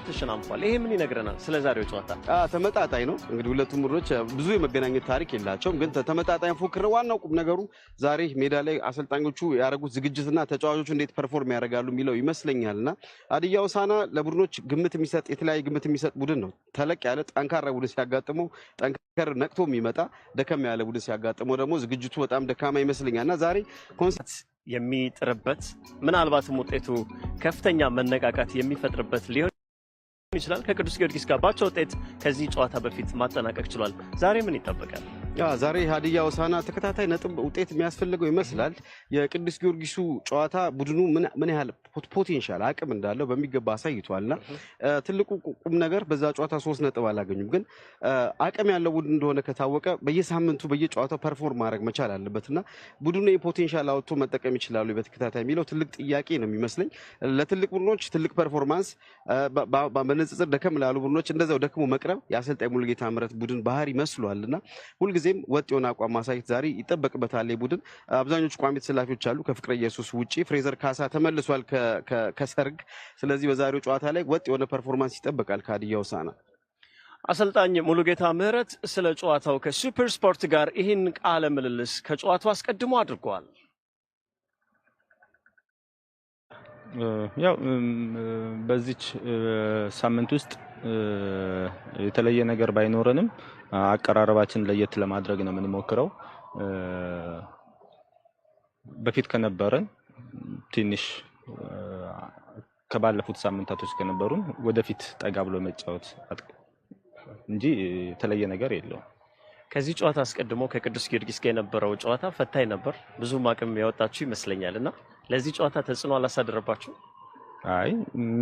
ተሸናንፏል። ይሄ ምን ይነግረናል ስለ ዛሬው ጨዋታ? ተመጣጣኝ ነው እንግዲህ ሁለቱም ቡድኖች ብዙ የመገናኘት ታሪክ የላቸውም፣ ግን ተመጣጣኝ ፉክክር ዋናው ቁም ነገሩ ዛሬ ሜዳ ላይ አሰልጣኞቹ ያደረጉት ዝግጅትና ተጫዋቾቹ እንዴት ፐርፎርም ያደርጋሉ የሚለው ይመስለኛልና ሀዲያ ሆሳዕና ለቡድኖች ግምት የሚሰጥ የተለያየ ግምት የሚሰጥ ቡድን ነው። ተለቅ ያለ ጠንካራ ቡድን ሲያጋጥመው ጠንካራ ነቅቶ የሚመጣ ደከም ያለ ቡድን ሲያጋጥመው ደግሞ ዝግጅቱ በጣም ደካማ ይመስለኛልና ዛሬ ኮንሰፕት የሚጥርበት ምናልባትም ውጤቱ ከፍተኛ መነቃቃት የሚፈጥርበት ሊሆን ይችላል። ከቅዱስ ጊዮርጊስ ጋር ባቸው ውጤት ከዚህ ጨዋታ በፊት ማጠናቀቅ ችሏል። ዛሬ ምን ይጠበቃል? ዛሬ ሀዲያ ሆሳዕና ተከታታይ ነጥብ ውጤት የሚያስፈልገው ይመስላል። የቅዱስ ጊዮርጊሱ ጨዋታ ቡድኑ ምን ያህል ፖቴንሻል አቅም እንዳለው በሚገባ አሳይቷልና ትልቁ ቁም ነገር በዛ ጨዋታ 3 ነጥብ አላገኙም፣ ግን አቅም ያለው ቡድን እንደሆነ ከታወቀ በየሳምንቱ በየጨዋታው ፐርፎርም ማድረግ መቻል አለበትና ቡድኑ የፖቴንሻል አውጥቶ መጠቀም ይችላሉ በተከታታይ የሚለው ትልቅ ጥያቄ ነው የሚመስለኝ። ለትልቅ ቡድኖች ትልቅ ፐርፎርማንስ በንጽጽር ደከም ላሉ ቡድኖች እንደዛው ደክሞ መቅረብ የአሰልጣኝ ሙሉጌታ ምህረት ቡድን ባህሪ መስሏልና ሁልጊዜም ወጥ የሆነ አቋም ማሳየት ዛሬ ይጠበቅበታል። ቡድን አብዛኞቹ ቋሚ ተሰላፊዎች አሉ ከፍቅረ ኢየሱስ ውጪ። ፍሬዘር ካሳ ተመልሷል ከሰርግ። ስለዚህ በዛሬው ጨዋታ ላይ ወጥ የሆነ ፐርፎርማንስ ይጠበቃል ከሀዲያ ሆሳዕና። አሰልጣኝ ሙሉጌታ ምህረት ስለ ጨዋታው ከሱፐር ስፖርት ጋር ይህን ቃለ ምልልስ ከጨዋታው አስቀድሞ አድርጓል። ያው በዚች ሳምንት ውስጥ የተለየ ነገር ባይኖርንም አቀራረባችን ለየት ለማድረግ ነው የምንሞክረው። በፊት ከነበረን ትንሽ ከባለፉት ሳምንታቶች ከነበሩን ወደፊት ጠጋ ብሎ መጫወት እንጂ የተለየ ነገር የለውም። ከዚህ ጨዋታ አስቀድሞ ከቅዱስ ጊዮርጊስ ጋር የነበረው ጨዋታ ፈታኝ ነበር። ብዙ ማቅም ያወጣችሁ ይመስለኛልና ለዚህ ጨዋታ ተጽዕኖ አላሳደረባችሁ? አይ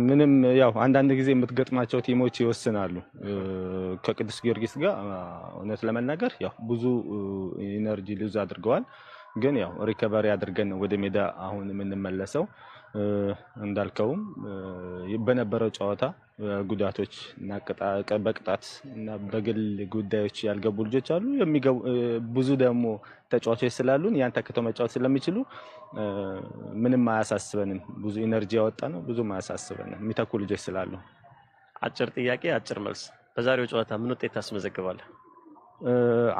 ምንም ያው አንዳንድ ጊዜ የምትገጥማቸው ቲሞች ይወስናሉ። ከቅዱስ ጊዮርጊስ ጋር እውነት ለመናገር ያው ብዙ ኢነርጂ ሉዝ አድርገዋል፣ ግን ያው ሪከቨሪ አድርገን ወደ ሜዳ አሁን የምንመለሰው። እንዳልከውም በነበረው ጨዋታ ጉዳቶች እና በቅጣት እና በግል ጉዳዮች ያልገቡ ልጆች አሉ። ብዙ ደግሞ ተጫዋቾች ስላሉን ያን ተከተው መጫወት ስለሚችሉ ምንም አያሳስበንም። ብዙ ኢነርጂ ያወጣ ነው፣ ብዙም አያሳስበንም የሚተኩ ልጆች ስላሉ። አጭር ጥያቄ አጭር መልስ። በዛሬው ጨዋታ ምን ውጤት ታስመዘግባለህ?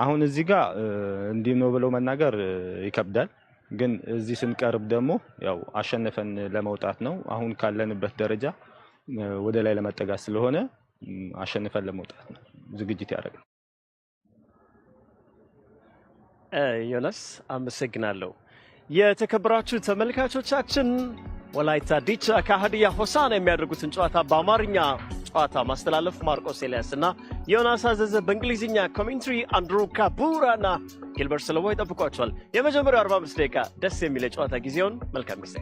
አሁን እዚህ ጋር እንዲህ ነው ብለው መናገር ይከብዳል፣ ግን እዚህ ስንቀርብ ደግሞ ያው አሸንፈን ለመውጣት ነው። አሁን ካለንበት ደረጃ ወደ ላይ ለመጠጋት ስለሆነ አሸንፈን ለመውጣት ነው ዝግጅት ያደረግነው። ዮናስ አመሰግናለሁ። የተከበራችሁ ተመልካቾቻችን ወላይታ ዲቻ ከሀዲያ ሆሳዕና የሚያደርጉትን ጨዋታ በአማርኛ ጨዋታ ማስተላለፍ ማርቆስ ኤልያስና ዮናስ አዘዘ፣ በእንግሊዝኛ ኮሜንትሪ አንድሩ ካቡራና ጊልበርት ሰለሞ ይጠብቋቸዋል። የመጀመሪያው 45 ደቂቃ ደስ የሚል ጨዋታ ጊዜውን መልካም ጊዜ።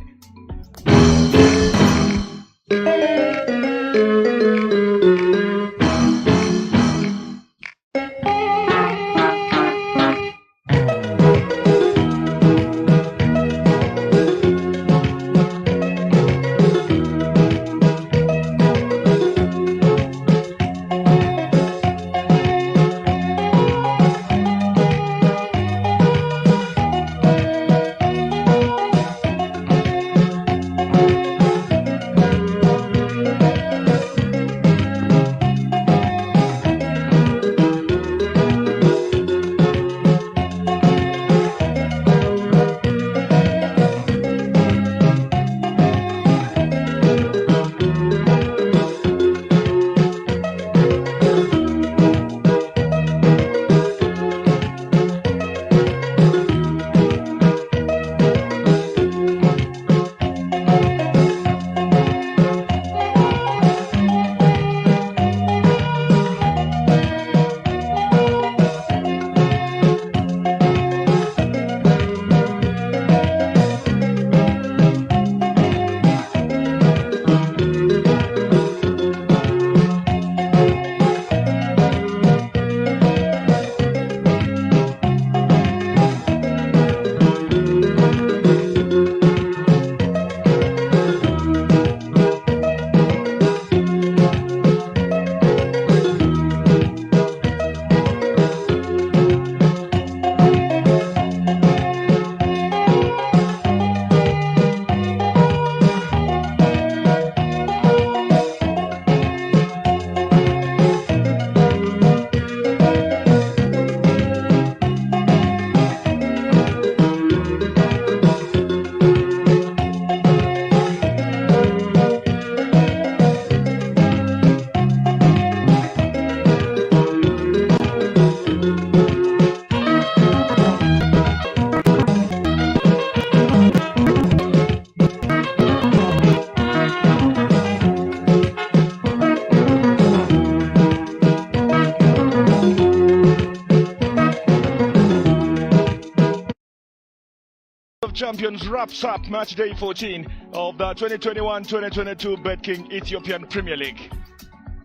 of Champions wraps up match day 14 of the 2021-2022 BetKing Ethiopian Premier League.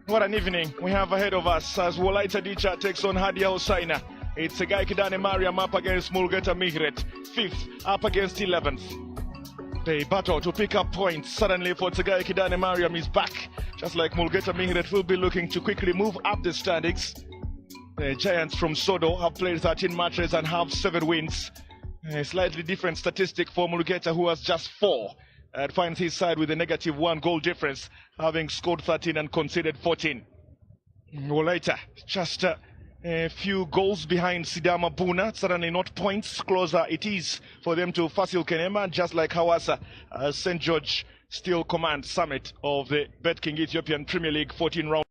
What an evening we have ahead of us as wolayta dicha takes on Hadiya Hosana. It's kenema up against Mulgeta Migret, 5th up against 11th. They battle to pick up points. Suddenly for kenema is back, just like Mulgeta Migret will be looking to quickly move up the standings. The Giants from Sodo have played 13 matches and have 7 wins. A slightly different statistic for Mulgeta, who has just 4. And finds his side with a -1 goal difference, having scored 13 and conceded 14. Wolayta just a few goals behind Sidama Buna, certainly not points. Closer it is for them to Fasil Kenema, just like Hawassa. St. George still commands summit of the BetKing Ethiopian Premier League 14 round.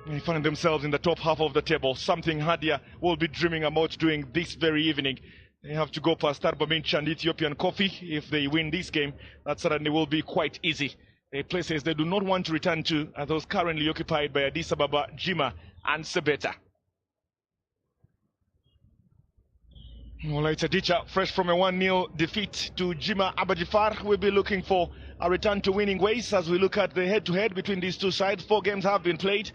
They find themselves in the top half of the table, something Hadiya will be dreaming about doing this very evening. They have to go past Arba Minch and Ethiopian Coffee. If they win this game, that certainly will be quite easy. Places they do not want to return to are those currently occupied by Addis Ababa, Jima and Sebeta. Wolayta Dicha, fresh from a 1-0 defeat to Jima Abadjifar, will be looking for a return to winning ways as we look at the head-to-head between these two sides. 4 games have been played.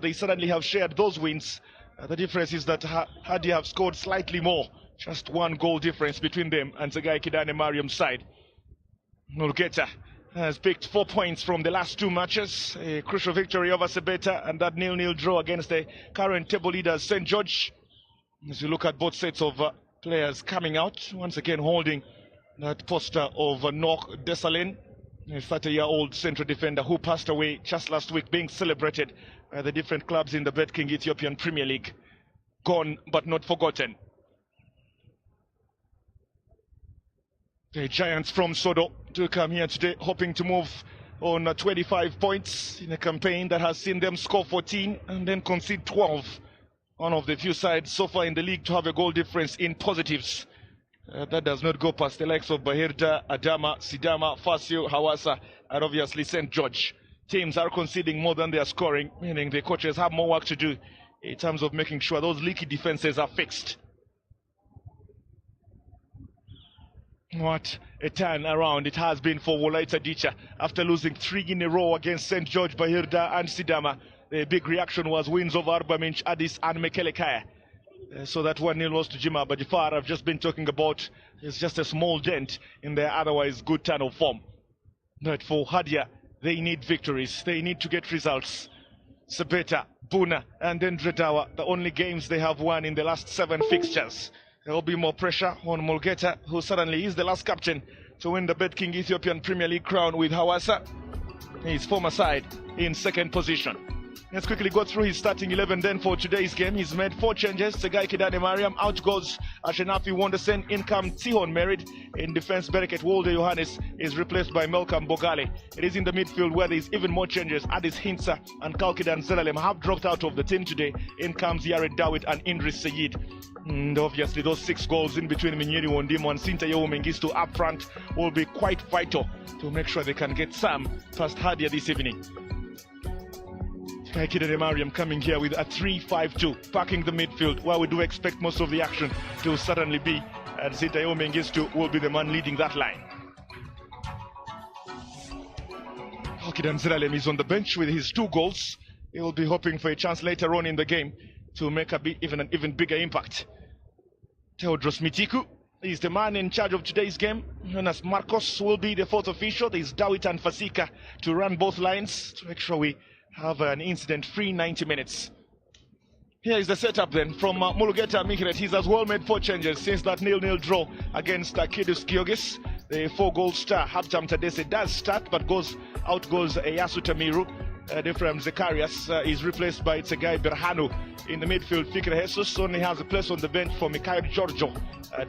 They certainly have shared those wins. The difference is that Hadiya have scored slightly more. Just 1 goal difference between them and Zagai Kidane Mariam's side. Mulgeta has picked 4 points from the last 2 matches. A crucial victory over Sebeta and that 0-0 draw against the current table leaders St. George. As you look at both sets of players coming out, once again holding that poster of Nok Desalin, a 30-year-old central defender who passed away just last week, being celebrated by the different clubs in the BetKing Ethiopian Premier League. Gone but not forgotten. The Giants from Sodo to come here today, hoping to move on 25 points in a campaign that has seen them score 14 and then concede 12. One of the few sides so far in the league to have a goal difference in positives. That does not go past the likes of Bahirda, Adama, Sidama, Fasil, Hawassa, and obviously St. George. Teams are conceding more than they are scoring, meaning the coaches have more work to do in terms of making sure those leaky defenses are fixed. What a turn around it has been for Wolayta Dicha after losing 3 in a row against St. George, Bahirda and Sidama. The big reaction was wins over Arba Minch, Addis and Mekelekaya. So that 1-0 loss to Jima Abadjifar I've just been talking about is just a small dent in their otherwise good turn of form. But for Hadiya, they need victories, they need to get results. Sebeta, Buna and then Dredawa, the only games they have won in the last 7 fixtures. There will be more pressure on Mulgeta, who suddenly is the last captain to win the BetKing Ethiopian Premier League crown with Hawassa, his former side, in 2nd position. Let's quickly go through his starting 11 then for today's game. He's made 4 changes. Segai Kidane Mariam, out goes Ashenafi Wondersen, in comes Tihon Merid. In defense, Bereket Wolde Johannes is replaced by Melkam Bogale. It is in the midfield where there's even more changes. Addis Hintsa and Kalkidan Zelalem have dropped out of the team today. In comes Yared Dawit and Indris Sayid. And obviously those 6 goals in between Minyeri Wondimo and Sintayo Mengistu up front will be quite vital to make sure they can get some past Hadiya this evening. Kidane Mariam coming here with a 3-5-2, packing the midfield, where we do expect most of the action to suddenly be, and Sintayo Mengistu will be the man leading that line. Kalkidan Zelalem is on the bench with his 2 goals. He will be hoping for a chance later on in the game to make an even bigger impact. Teodros Mitiku is the man in charge of today's game. Jonas Marcos will be the 4th official. There's Dawit and Fasika to run both lines to make sure we have an incident-free 90 minutes. Here is the setup then from Mulgeta Migret. He's as well made 4 changes since that 0-0 draw against Kidus Giorgis. The 4-goal star Habtam Tadese does start but out goes Yasu Tamiru. Different Zacharias is replaced by Tsegai Berhanu. In the midfield, Fikre Jesus only has a place on the bench for Mikhail Giorgio.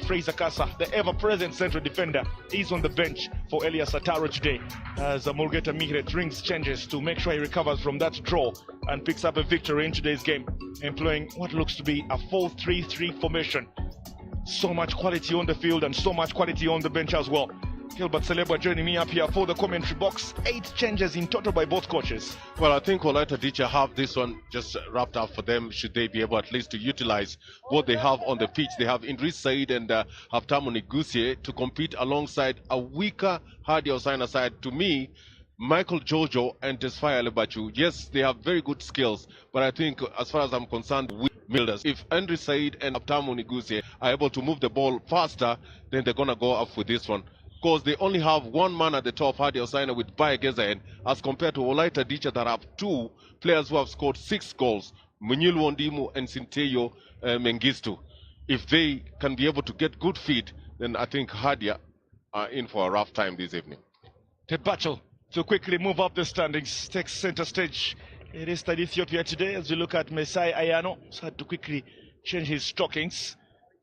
Fraser Kasa, the ever-present central defender, is on the bench for Elias Ataro today as Mulgeta Migret rings changes to make sure he recovers from that draw and picks up a victory in today's game, employing what looks to be a 4-3-3 formation. So much quality on the field and so much quality on the bench as well. Gilbert Celebra joining me up here for the commentary box. 8 changes in total by both coaches. Well, I think Wolayta Dicha have this one just wrapped up for them. Should they be able at least to utilize what they have on the pitch? They have Idris Said and Haftamu Nigusie to compete alongside a weaker Hadiya Hosana side. To me, Michael Jojo and Tesfaye Alebachu, yes, they have very good skills, but I think as far as I'm concerned, midfielders, if Idris Said and Haftamu Nigusie are able to move the ball faster, then they're going to go up with this one. Because they only have one man at the top, Hadiya Hosana, with Bayegezahen, as compared to Wolayta Dicha that have 2 players who have scored 6 goals, Munyul Wondimu and Sinteyo Mengistu. If they can be able to get good feed, then I think Hadiya are in for a rough time this evening. The battle to quickly move up the standings takes center stage. It is that Ethiopia today as we look at Mesai Ayano. He's had to quickly change his stockings.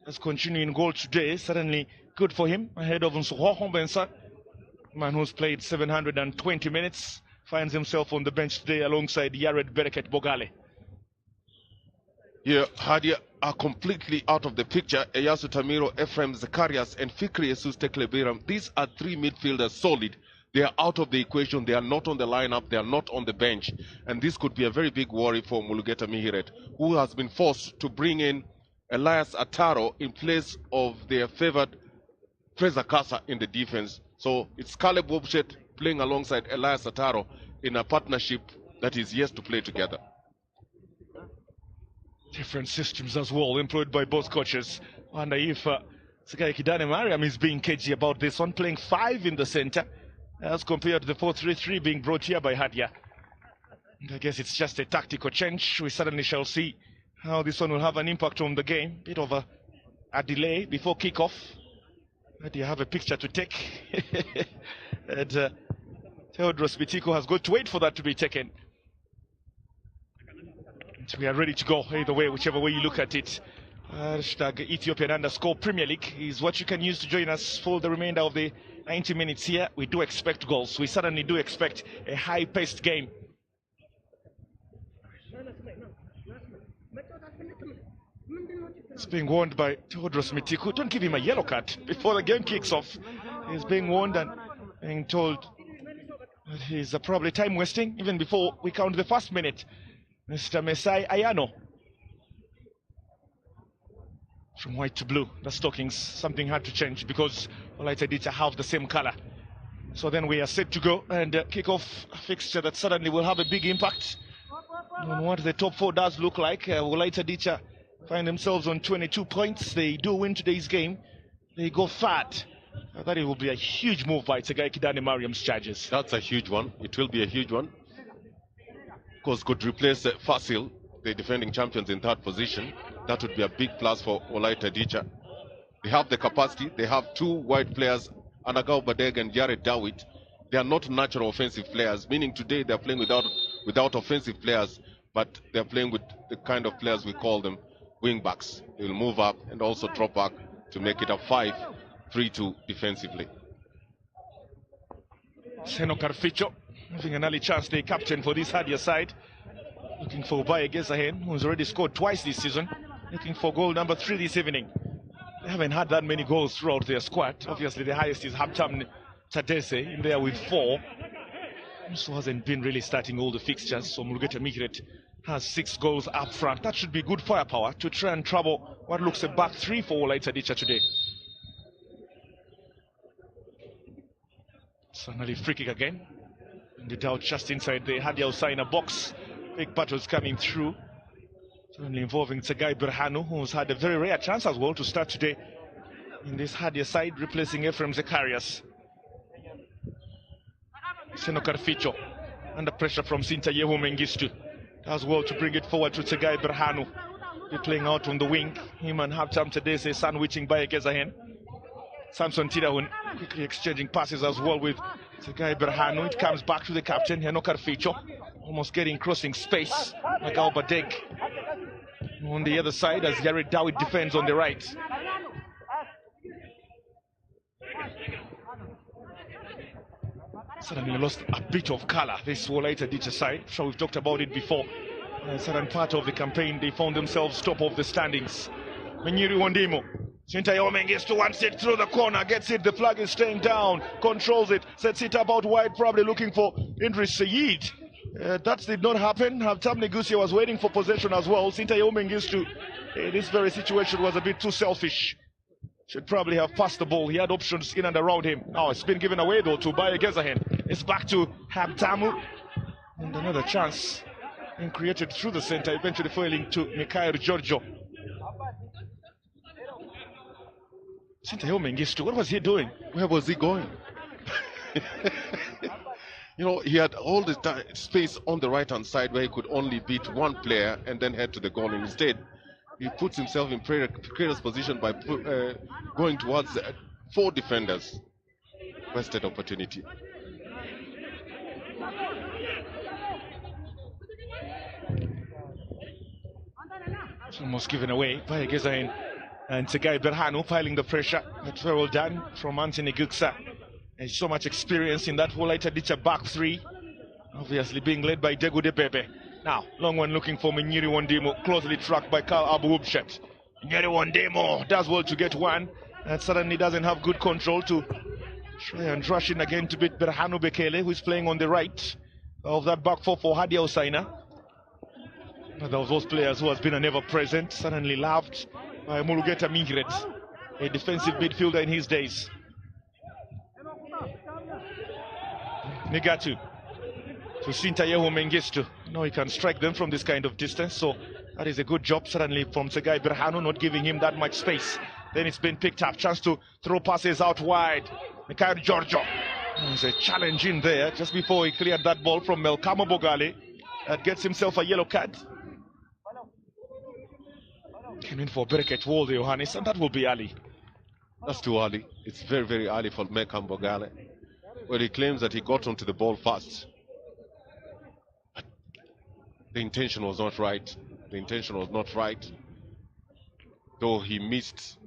Let's continue in goal today. Certainly good for him ahead of Nsuhoho Bensa, man who's played 720 minutes, finds himself on the bench today alongside Yared Bereket Bogale. Yeah, Hadiya are completely out of the picture. Eyasu Tamiro, Ephraim Zacharias, and Fikri Jesus Teklebiram. These are 3 midfielders solid. They are out of the equation. They are not on the lineup. They are not on the bench. And this could be a very big worry for Mulugeta Mihiret, who has been forced to bring in Elias Ataro in place of their favored Fraser Kasa in the defense. So it's Caleb Wobshet playing alongside Elias Ataro in a partnership that is yet to play together. Different systems as well employed by both coaches. I wonder if Sekai Kidane Mariam is being cagey about this one, playing 5 in the center as compared to the 4-3-3 being brought here by Hadiya. And I guess it's just a tactical change. We certainly shall see how this one will have an impact on the game. Bit of a delay before kickoff. Do you have a picture to take? And Theodros Bitiko has got to wait for that to be taken. So we are ready to go either way, whichever way you look at it. Hashtag Ethiopian _Premier League is what you can use to join us for the remainder of the 90 minutes here. We do expect goals. We certainly do expect a high-paced game. It's being warned by Theodros Mitiku. Don't give him a yellow card before the game kicks off. He's being warned and being told that he's probably time wasting even before we count the first minute. Mr. Mesai Ayano. From white to blue, the stockings, something had to change because Wolayta Dicha have the same color. So then we are set to go and kick off a fixture that certainly will have a big impact on what the top 4 does look like. Wolayta Dicha find themselves on 22 points. They do win today's game. They go fat. I thought it will be a huge move by Tsegai Kidane Mariam's charges. That's a huge one. It will be a huge one. Of course, could replace Fasil, the defending champions, in 3rd position. That would be a big plus for Wolayta Dicha. They have the capacity. They have 2 wide players, Anagao Badeg and Yared Dawit. They are not natural offensive players, meaning today they are playing without offensive players, but they are playing with the kind of players we call them wing backs. They will move up and also drop back to make it a 5-3-2 defensively. Seno Carficho having an early chance, the captain for this Hadiya side. Looking for Bayegezahen, who's already scored twice this season. Looking for goal number 3 this evening. They haven't had that many goals throughout their squad. Obviously the highest is Hamtam Tadese in there with 4. Also hasn't been really starting all the fixtures, so Mulugeta Mihiret has 6 goals up front. That should be good firepower to try and trouble what looks a back 3 for Wolayta Dicha today. So another free kick again. And it out just inside the Hadiya Hosana box. Big battles coming through. Certainly involving Tsegai Berhanu, who's had a very rare chance as well to start today in this Hadiya side, replacing Ephraim Zacharias. Seno Carficho under pressure from Sinta Yehu Mengistu as well to bring it forward to Tsegai Berhanu. They're playing out on the wing. Him and Haptam Tadese sandwiching Bayegezahen. Samson Tidahun quickly exchanging passes as well with Tsegai Berhanu. It comes back to the captain, Seno Carficho. Almost getting crossing space. Nagao Badeg on the other side as Yared Dawit defends on the right. Suddenly lost a bit of color, this Wolayta Dicha side. So we've talked about it before. A certain part of the campaign, they found themselves top of the standings. Menyiri Wandimo Sintayo Mengistu wants it through the corner, gets it, the flag is staying down, controls it, sets it up out wide, probably looking for Idris Saeed. That did not happen. Habtam Negusia was waiting for possession as well. Sintayo Mengistu, in this very situation, was a bit too selfish. Should probably have passed the ball. He had options in and around him. Now it's been given away though to Baye Gezahen. It's back to Habtamu. And another chance being created through the center, eventually falling to Mikhail Giorgio. Sintayo Mengistu, what was he doing? Where was he going? You know, he had all the space on the right-hand side where he could only beat one player and then head to the goal. Instead, he puts himself in precarious position by going towards 4 defenders. Wasted opportunity. It's almost given away by Gezahin and Tsegai Berhanu piling the pressure. That's very well done from Anthony Guksa. There's so much experience in that wolayta dicha back 3. Obviously being led by Degude Bebe. Now, long one looking for Nyeri Wandemo, closely tracked by Karl Abu Wubshet. Nyeri Wandemo does well to get one, and suddenly doesn't have good control to try and rush in again to beat Berhanu Bekele, who is playing on the right of that back 4 for Hadiya Hosana. Another of those players who has been a never present, suddenly loved by Mulugeta Mingret, a defensive midfielder in his days. Negatu to Sintayehu Mengistu. No, he can strike them from this kind of distance, so that is a good job certainly from Tsegai Berhanu, not giving him that much space. Then it's been picked up, chance to throw passes out wide. Mikhail Giorgio, there's a challenge in there just before he cleared that ball from Melkamo Bogali. That gets himself a yellow card. Came in for Bereket Walde Johannes, and that will be Ali. That's too early. It's very, very early for Melkamo Bogali. Well, he claims that he got onto the ball fast. But the intention was not right. The intention was not right. Though he missed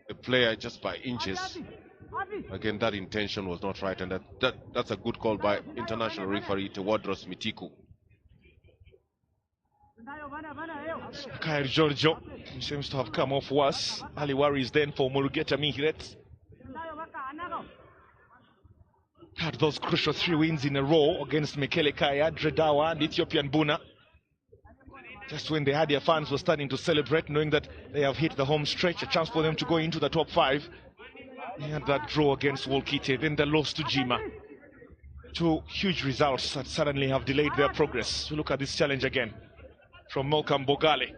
the player just by inches. Again, that intention was not right. And that's a good call by international referee Tewodros Mitiku. Mikhail Giorgio seems to have come off worse. Ali worries then for Mulugeta Mingret. Had those crucial 3 wins in a row against Mekele Kaya, Dredawa and Ethiopian Buna. Just when the Hadiya fans were starting to celebrate, knowing that they have hit the home stretch, a chance for them to go into the top 5. They had that draw against Wolkite, then the loss to Jima. 2 huge results that suddenly have delayed their progress. We look at this challenge again from Melkam Bogali.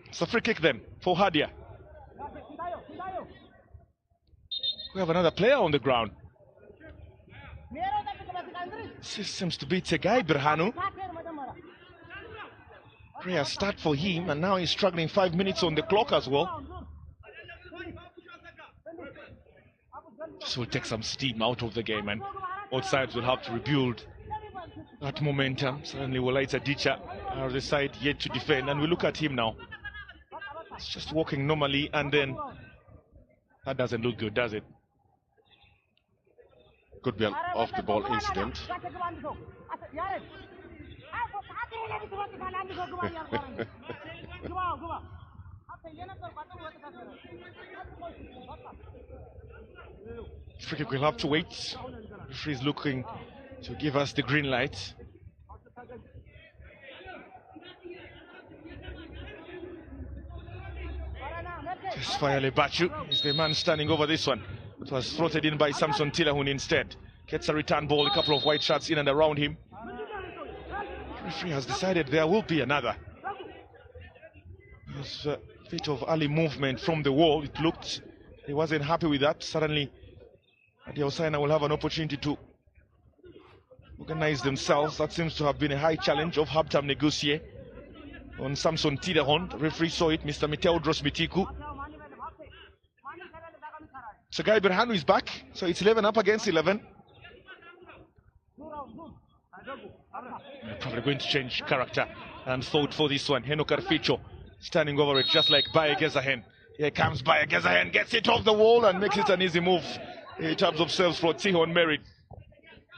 It's a free kick then for Hadiya. We have another player on the ground. This seems to be Tsegai Berhanu. Prayer start for him, and now he's struggling. 5 minutes on the clock as well. This will take some steam out of the game, and both sides will have to rebuild that momentum. Suddenly wolayta dicha are the side yet to defend, and we look at him now. It's just walking normally, and then that doesn't look good, does it? Could be an off-the-ball incident. Free kick will have to wait. Referee's looking to give us the green light. Tesfayale Bachu is the man standing over this one. It was floated in by Samson Tilahun instead. Gets a return ball, a couple of white shots in and around him. The referee has decided there will be another. There's a bit of early movement from the wall. It looked he wasn't happy with that. Suddenly, Hadiya Hosana will have an opportunity to organize themselves. That seems to have been a high challenge of Habtam Negusie on Samson Tilahun. The referee saw it, Mr. Teodros Mitiku. Tsegai Berhanu is back, so it's 11 up against 11. They're probably going to change character and thought for this one. Heno Karficho standing over it just like Baye Gezahen. Here comes Baye Gezahen, gets it off the wall and makes it an easy move in terms of serves for Tihon Merit.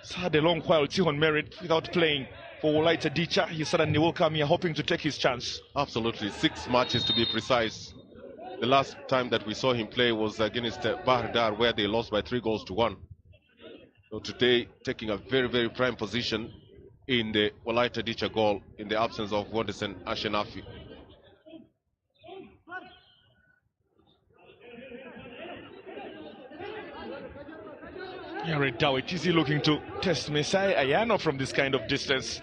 It's had a long while Tihon Merit without playing for Wolayta Dicha. He suddenly will come here hoping to take his chance. Absolutely, 6 matches to be precise. The last time that we saw him play was against Bahrdar, where they lost by 3-1. So today, taking a very, very prime position in the Wolayta Dicha goal in the absence of Wonderson Ashenafi. Yared Dawit, is he looking to test Messiah Ayano from this kind of distance?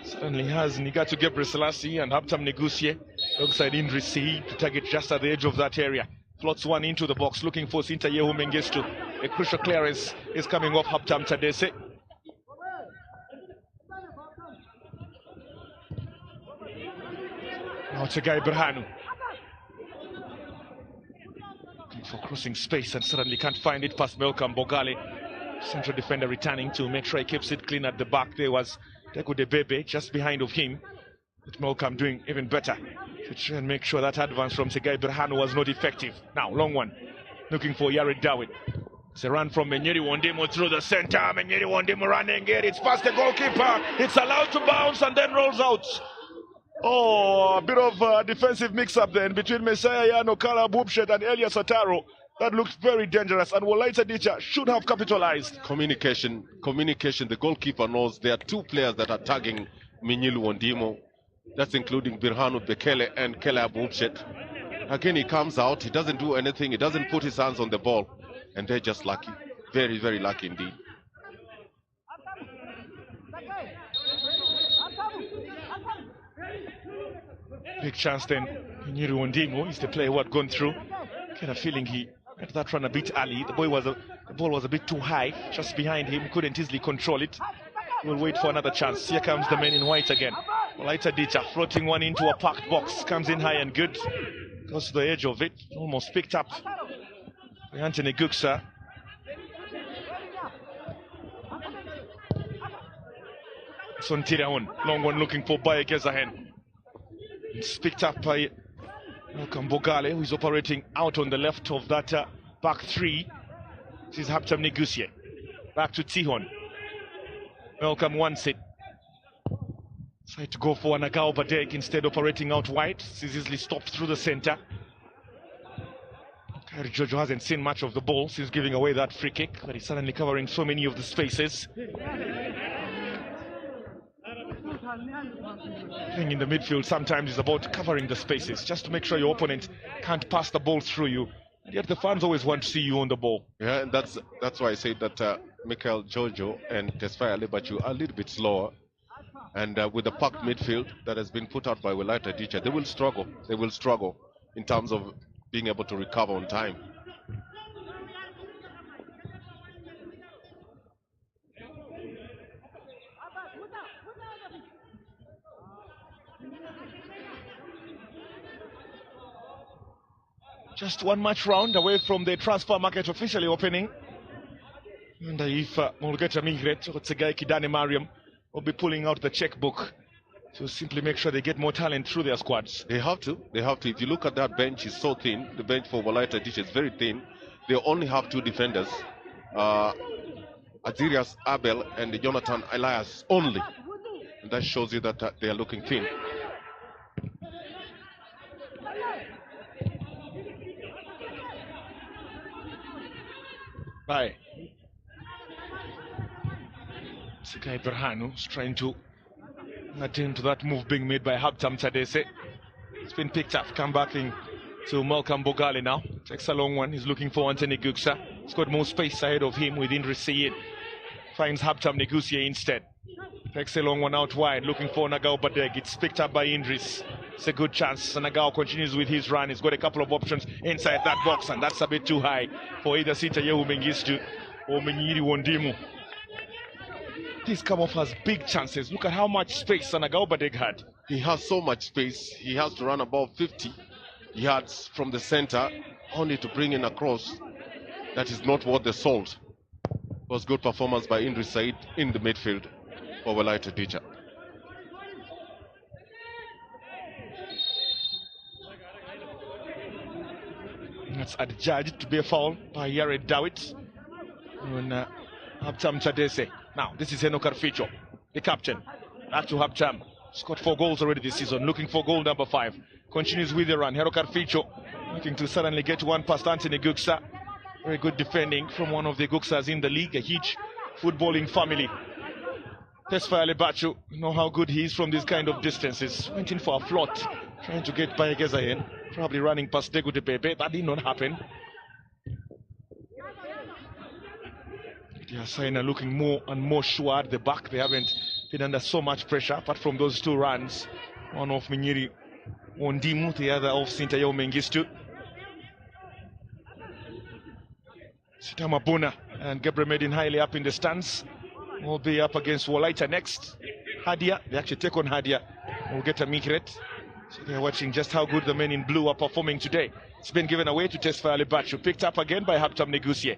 Certainly has Nigatu Gebre Selassie and Haptam Negusie alongside Indri Sehi to target just at the edge of that area. Floats one into the box, looking for Sinta Yehu Mengestu. A crucial clearance is coming off Haptam Tadese. Now it's a guy Berhanu. For crossing space and suddenly can't find it past Melkam Bogale. Central defender returning to make sure he keeps it clean at the back. There was Tekude Bebe just behind of him. But Melkam doing even better to try and make sure that advance from Segai Berhanu was not effective. Now, long one. Looking for Yared Dawit. It's a run from Menyeri Wondemo through the center. Menyeri Wondemo running it. It's past the goalkeeper. It's allowed to bounce and then rolls out. Oh, a bit of defensive mix-up then between Messiah Yano, Kala Bubshet and Elias Otaro. That looked very dangerous, and Wolayta Dicha should have capitalized. Communication. The goalkeeper knows there are 2 players that are tagging Minyilu Wondimo. That's including Birhanu Bekele and Kala Bubshet. Again, he comes out. He doesn't do anything. He doesn't put his hands on the ball. And they're just lucky. Very, very lucky indeed. Big chance then. Nyiri Wondimo is the player who had gone through. Get a feeling he had that run a bit early. The ball was a bit too high, just behind him. Couldn't easily control it. We'll wait for another chance. Here comes the man in white again. Wolayta Dicha floating one into a packed box. Comes in high and good. Goes to the edge of it. Almost picked up by Anthony Guksa. Sontiraon. Long one looking for Baye Gezahen. It's picked up by Malcolm Bogale, who is operating out on the left of that back 3. This is Haptam Negusie. Back to Tihon. Malcolm wants it. Tried to go for Anagao Badek, instead operating out wide. This is easily stopped through the center. Kairi Jojo hasn't seen much of the ball since giving away that free kick, but he's suddenly covering so many of the spaces. Playing in the midfield sometimes is about covering the spaces, just to make sure your opponent can't pass the ball through you. And yet the fans always want to see you on the ball. Yeah, and that's why I say that Michael Jojo and Tesfaye Alibachu are a little bit slower. And with the packed midfield that has been put out by Wolayta Dicha, they will struggle. They will struggle in terms of being able to recover on time. Just one match round away from the transfer market officially opening. And if Mulgeta Migret or Tsegai Kidane Mariam will be pulling out the checkbook to simply make sure they get more talent through their squads. They have to. They have to. If you look at that bench, it's so thin. The bench for Wolayta Dicha is very thin. They only have 2 defenders. Azirias Abel and Jonathan Elias only. And that shows you that they are looking thin. Right. Segai Berhanu is trying to attend to that move being made by Haptam Tadese. It's been picked up. Come back in to Malcolm Bogale now. Takes a long one. He's looking for Anthony Guksa. He's got more space ahead of him with Indri Sehi. Finds Haptam Negusie instead. Takes a long one out wide, looking for Nagao Badeg. It's picked up by Indris. It's a good chance. Nagao continues with his run. He's got a couple of options inside that box, and that's a bit too high for either Sita Yehu Mengistu or Menyiri Wondimo. These come off as big chances. Look at how much space Nagao Badeg had. He has so much space. He has to run about 50 yards from the center, only to bring in a cross. That is not worth the salt. It was good performance by Indris Said in the midfield for Wolayta Dicha. That's adjudged to be a foul by Yared Dawit on Haptam Tadese. Now, this is Enoch Arficho, the captain. Back to half-time. Scored 4 goals already this season. Looking for goal number 5. Continues with the run. Hero Carficho looking to suddenly get one past Anthony Guksa. Very good defending from one of the Guksas in the league. A huge footballing family. Tesfaye Lebachu, you know how good he is from these kind of distances. Went in for a float, trying to get by Gezahen. Probably running past Degu de Bebe. That did not happen. Hosana looking more and more sure at the back. They haven't been under so much pressure apart from those 2 runs. One of Minyiri Ondimu, the other of Sintayo Mengistu. Sitama Bona and Gabriel Medin highly up in the stands. Will be up against Wolayta next. Hadiya, they actually take on Hadiya. We'll get a mikret. So they're watching just how good the men in blue are performing today. It's been given away to Tesfaye Lebachu. Picked up again by Haptam Negusie.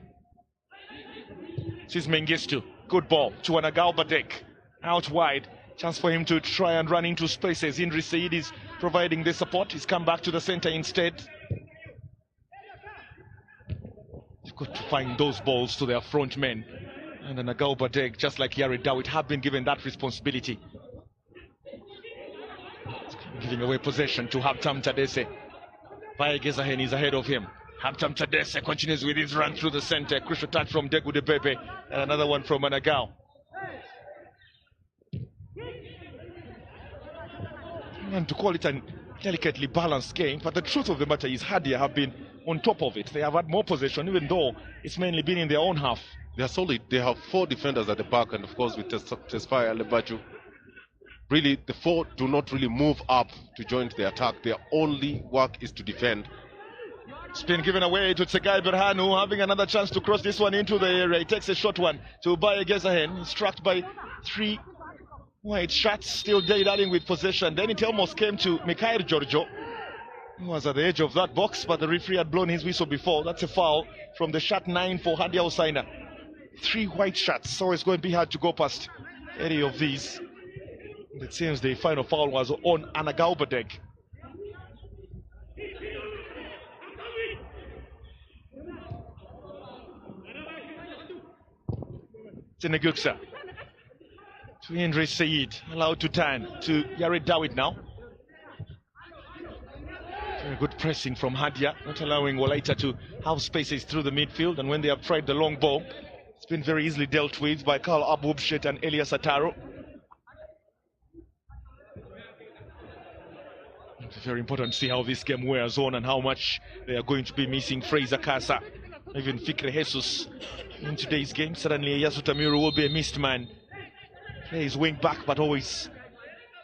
This is Mengistu. Good ball to Anagao Badek. Out wide. Chance for him to try and run into spaces. Indri Said is providing the support. He's come back to the center instead. They've got to find those balls to their front men. And Anagao Badek, just like Yari Dawit, have been given that responsibility. Giving away possession to Haptam Tadese. Baye Gezahen is ahead of him. Haptam Tadese continues with his run through the center. Crucial touch from Degu de Bebe. And another one from Anagao. And to call it a delicately balanced game, but the truth of the matter is Hadiya have been on top of it. They have had more possession, even though it's mainly been in their own half. They are solid. They have 4 defenders at the back, and of course with Tesfaye Lebachu. Really, the 4 do not really move up to join the attack. Their only work is to defend. It's been given away to Tsegai Berhanu, having another chance to cross this one into the area. He takes a short one to Baye Gezahen. He's struck by 3 wide shots, still dealing with possession. Then it almost came to Mikhail George, who was at the edge of that box, but the referee had blown his whistle before. That's a foul from the shot 9 for Hadiya Hosana. 3 white shots, so it's going to be hard to go past any of these. It seems the final foul was on Anagao Badek. Tineguksa to Indri Said, allowed to turn to Yari Dawit now. Very good pressing from Hadiya, not allowing Wolayta to have spaces through the midfield, and when they have tried the long ball, it's been very easily dealt with by Karl Abubshet and Elias Ataro. It's very important to see how this game wears on and how much they are going to be missing Fraser Kasa, even Fikre Jesus in today's game. Suddenly Yasu Tamiru will be a missed man. Plays wing back, but always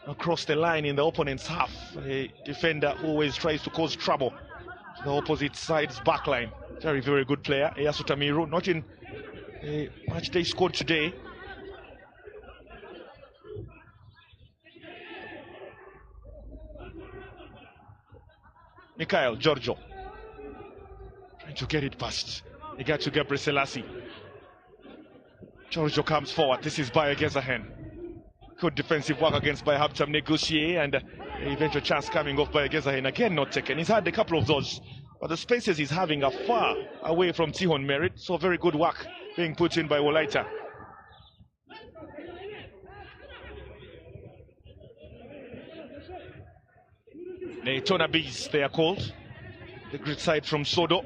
across the line in the opponent's half. A defender who always tries to cause trouble to the opposite side's back line. Very, very good player, Yasu Tamiru. Not in a match they scored today. Mikhail Giorgio trying to get it past. He got to Gabriel Selassie. Giorgio comes forward. This is Baye Gezahen. Good defensive work against by Haptam Negusie, and eventual chance coming off by Gezahen. Again, not taken. He's had a couple of those, but the spaces he's having are far away from Tihon Merit. So very good work being put in by Wolayta. The Tona Bees, they are called. The great side from Sodo,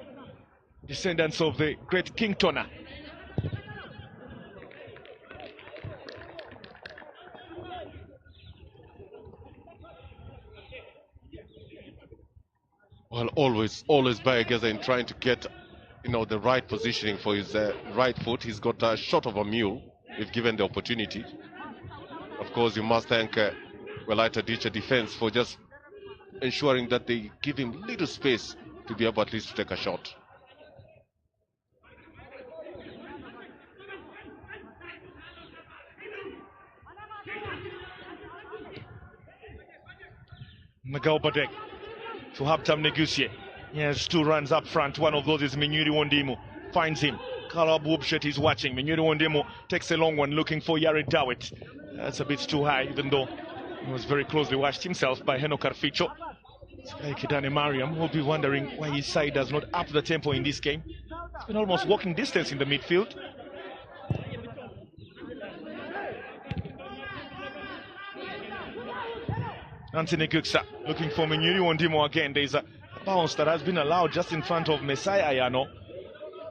descendants of the great King Tona. Well, always Baye Gezahen trying to get, the right positioning for his right foot. He's got a shot of a mule if given the opportunity. Of course, you must thank Walaita Dicha defense for just ensuring that they give him little space to be able at least to take a shot. Nagao Badek to Haptam Negusie. He has 2 runs up front. One of those is Minyuri Wondimu. Finds him. Kalab Wubshet is watching. Minyuri Wondimu takes a long one looking for Yari Dawit. That's a bit too high, even though he was very closely watched himself by Heno Carficho. Kidane Mariam will be wondering why his side does not up the tempo in this game. It's been almost walking distance in the midfield. Anthony Guksa looking for Minyuri Wondimo again. There's a bounce that has been allowed just in front of Mesai Ayano.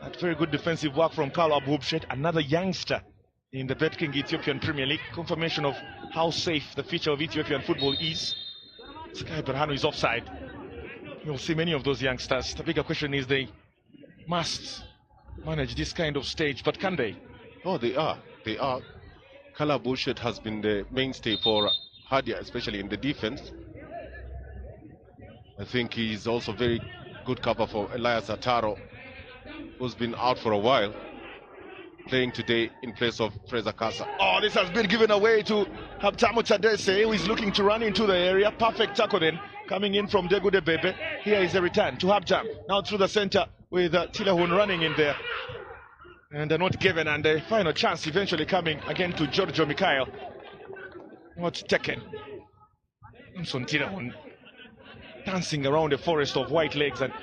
That very good defensive work from Carlo Abubshet, another youngster in the Betking Ethiopian Premier League. Confirmation of how safe the future of Ethiopian football is. Sky Berhanu is offside. You'll see many of those youngsters. The bigger question is they must manage this kind of stage, but can they? Oh, they are. They are. Carlo Abubshet has been the mainstay for Hadiya, especially in the defense. I think he's also very good cover for Elias Ataro, who's been out for a while, playing today in place of Fraser Kasa. Oh, this has been given away to Habtamu Tadese, who is looking to run into the area. Perfect tackle then, coming in from Degude Bebe. Here is a return to Habtam, now through the center with Tilahun running in there. And they're not given, and the final chance eventually coming again to Giorgio Mikhail. Not taken. Tilahun dancing around a forest of white legs, and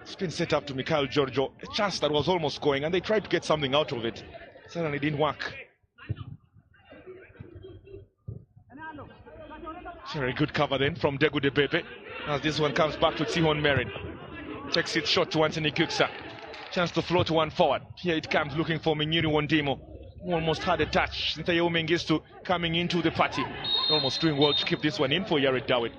it's been set up to Mikhail Giorgio. A chance that was almost going, and they tried to get something out of it. Certainly didn't work. Very good cover then from Degude Bebe. As this one comes back to Tihon Merin. Takes it short to Anthony Guksa. Chance to float one forward. Here it comes looking for Minyuri Wondimo. Almost had a touch. Ntayo Mengistu coming into the party. Almost doing well to keep this one in for Yared Dawit.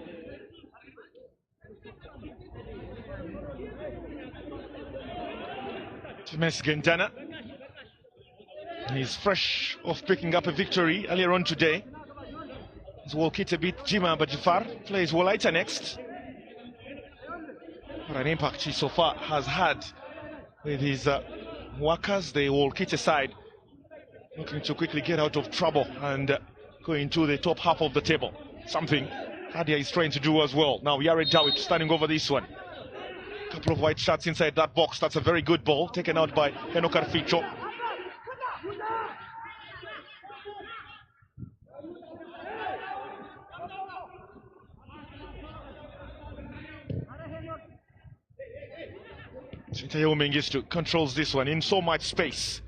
Times Gendana. He's fresh off picking up a victory earlier on today. His Wolkita beat Jima Bajifar. Plays Walaita next. What an impact he so far has had with his workers, the Wolkita side, looking to quickly get out of trouble and go into the top half of the table. Something Hadiya is trying to do as well. Now Yared Dawit standing over this one. Couple of white shots inside that box. That's a very good ball taken out by Henokar Ficho. Shintayo Mengistu controls this one in so much space.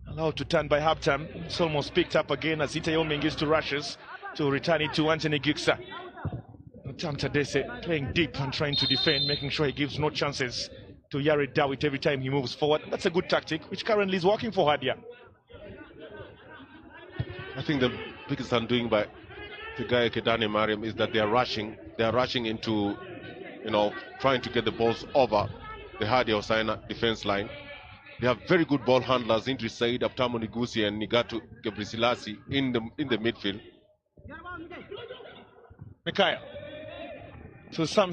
Allowed to turn by Habtam. It's almost picked up again as Shintayo Mengistu rushes to return it to Anthony Guksa. Tam Tadese playing deep and trying to defend, making sure he gives no chances to Yared Dawit every time he moves forward. That's a good tactic, which currently is working for Hadiya. I think the biggest undoing by the guy Kedane Mariam is that they are rushing. They are rushing into, trying to get the balls over the Hadiya Hosana defense line. They have very good ball handlers, Idris Said, Abtamo Nigusi, and Nigatu Gebrisilasi in the midfield. Mikhail. To some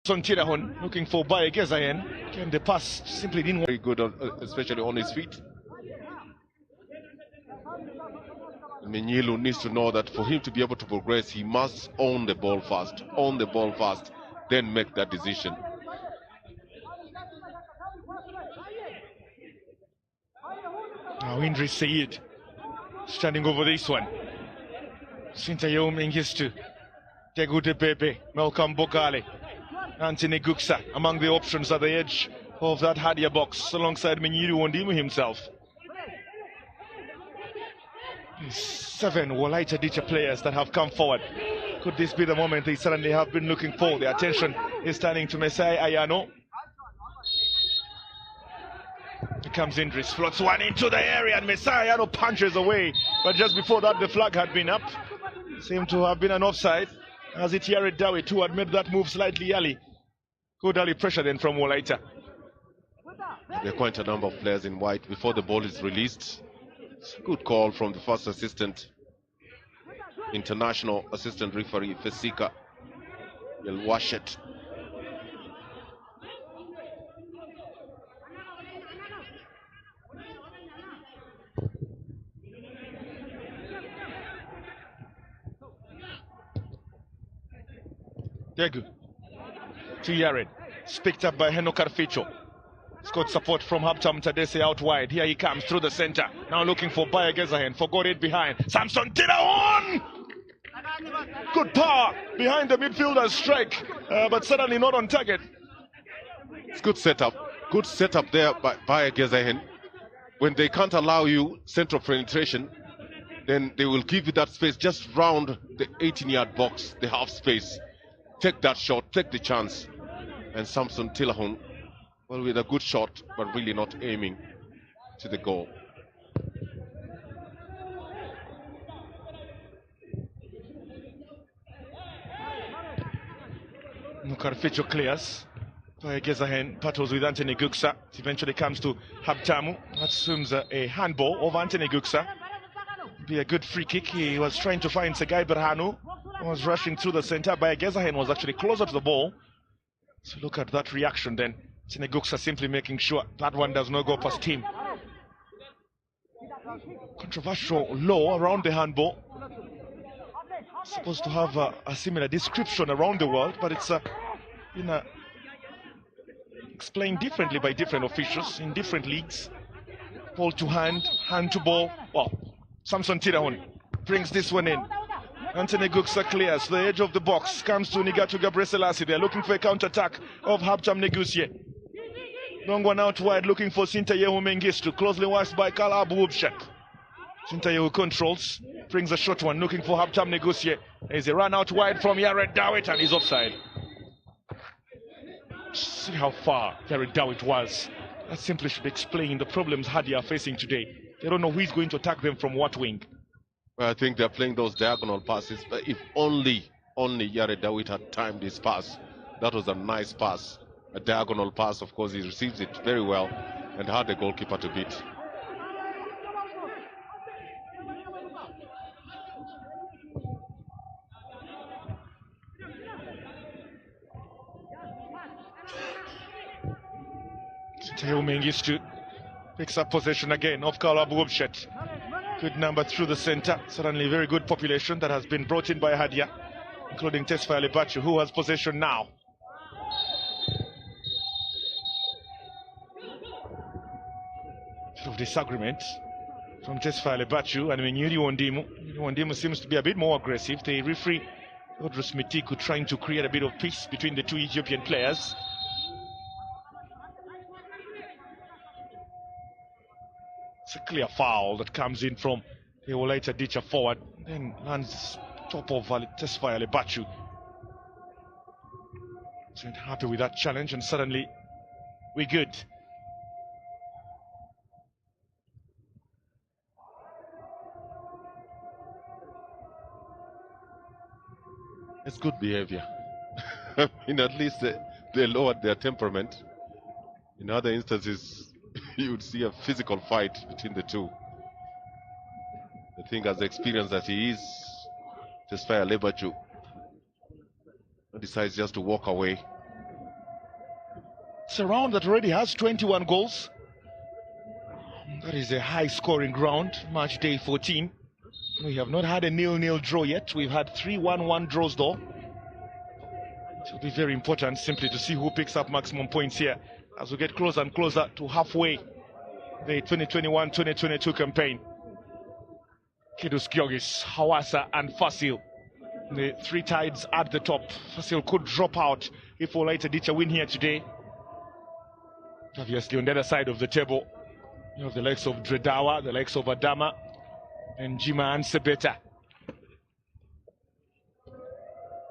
Tirahon looking for Bayegezayen. Can the pass simply didn't work. Very good, especially on his feet. Menyilu needs to know that for him to be able to progress, he must own the ball fast. Own the ball fast, then make that decision. Now Idris Said standing over this one. Sintayo Mengistu, Degude Bebe, Malcolm Bogale, Anthony Guksa among the options at the edge of that Hadiya box alongside Minyuri Wondimu himself. 7 Wolayta dicha players that have come forward. Could this be the moment they suddenly have been looking for? The attention is turning to Mesai Ayano. Here comes Idris, floats one into the area and Mesai Ayano punches away. But just before that the flag had been up. Seemed to have been an offside as it Yared Dawit who had made that move slightly early. Good early pressure then from Wolaita. There are quite a number of players in white before the ball is released. It's a good call from the first assistant, international assistant referee Fasil. He'll wash it. Degu to Yared. It's picked up by Heno Carficho. It's got support from Haptam Tadese out wide. Here he comes through the center. Now looking for Bayagezahen. Forgot it behind. Samson Tiraon! Good power behind the midfielder's strike, but suddenly not on target. It's good setup. Good setup there by Bayagezahen. When they can't allow you central penetration, then they will give you that space just round the 18-yard box, the half space. Take that shot, take the chance. And Samson Tillahun, well, with a good shot, but really not aiming to the goal. Nukarficho clears. Gezahen battles with Anthony Guksa. It eventually comes to Habtamu. That assumes a handball of Anthony Guksa. Be a good free kick. He was trying to find Segai Berhanu. Was rushing through the center. Gezahen was actually closer to the ball. So look at that reaction then. Seneguksa simply making sure that one does not go past him. Controversial law around the handball. Supposed to have a similar description around the world, but it's explained differently by different officials in different leagues. Ball to hand, hand to ball. Well, Samson Tirahun brings this one in. Anthony Guksa clears the edge of the box, comes to Nigatu Gabriel. They're looking for a counter-attack of Habtam Negusie. Long one out wide, looking for Sintayehu Mengistu, closely watched by Kala Abubshek. Sintayehu controls, brings a short one, looking for Habtam Negusie. There's a run out wide from Yared Dawit, and he's offside. See how far Yared Dawit was. That simply should explain the problems Hadiya are facing today. They don't know who is going to attack them from what wing. I think they're playing those diagonal passes, but if only Yared Dawit had timed his pass. That was a nice pass. A diagonal pass, of course, he receives it very well and had the goalkeeper to beat. Teo Mengistu picks up possession again of Kala Bubshet. Good number through the center. Certainly very good population that has been brought in by Hadiya, including Tesfaye Lebachu, who has possession now. Bit of disagreement from Tesfaye Lebachu and Menyuri Wondimu. Wondimu seems to be a bit more aggressive. The referee, Odrus Mitiku, trying to create a bit of peace between the two Ethiopian players. It's a clear foul that comes in from the Wolaita dicha forward, then lands top of Tesfaye Lebachu. So happy with that challenge, and suddenly we're good. It's good behavior. I mean, at least they lowered their temperament. In other instances, you would see a physical fight between the two. I think as experienced as he is, Tesfaye Lebachu decides just to walk away. It's a round that already has 21 goals. That is a high-scoring round, match day 14. We have not had a 0-0 draw yet. We've had 3 1-1 draws though. It will be very important simply to see who picks up maximum points here as we get closer and closer to halfway the 2021-2022 campaign. Kidus Gyogis, Hawassa and Fasil, the three tides at the top. Fasil could drop out if Wolaita dicha win here today. Obviously on the other side of the table, you have the likes of Dredawa, the likes of Adama, and Jima and Sebeta.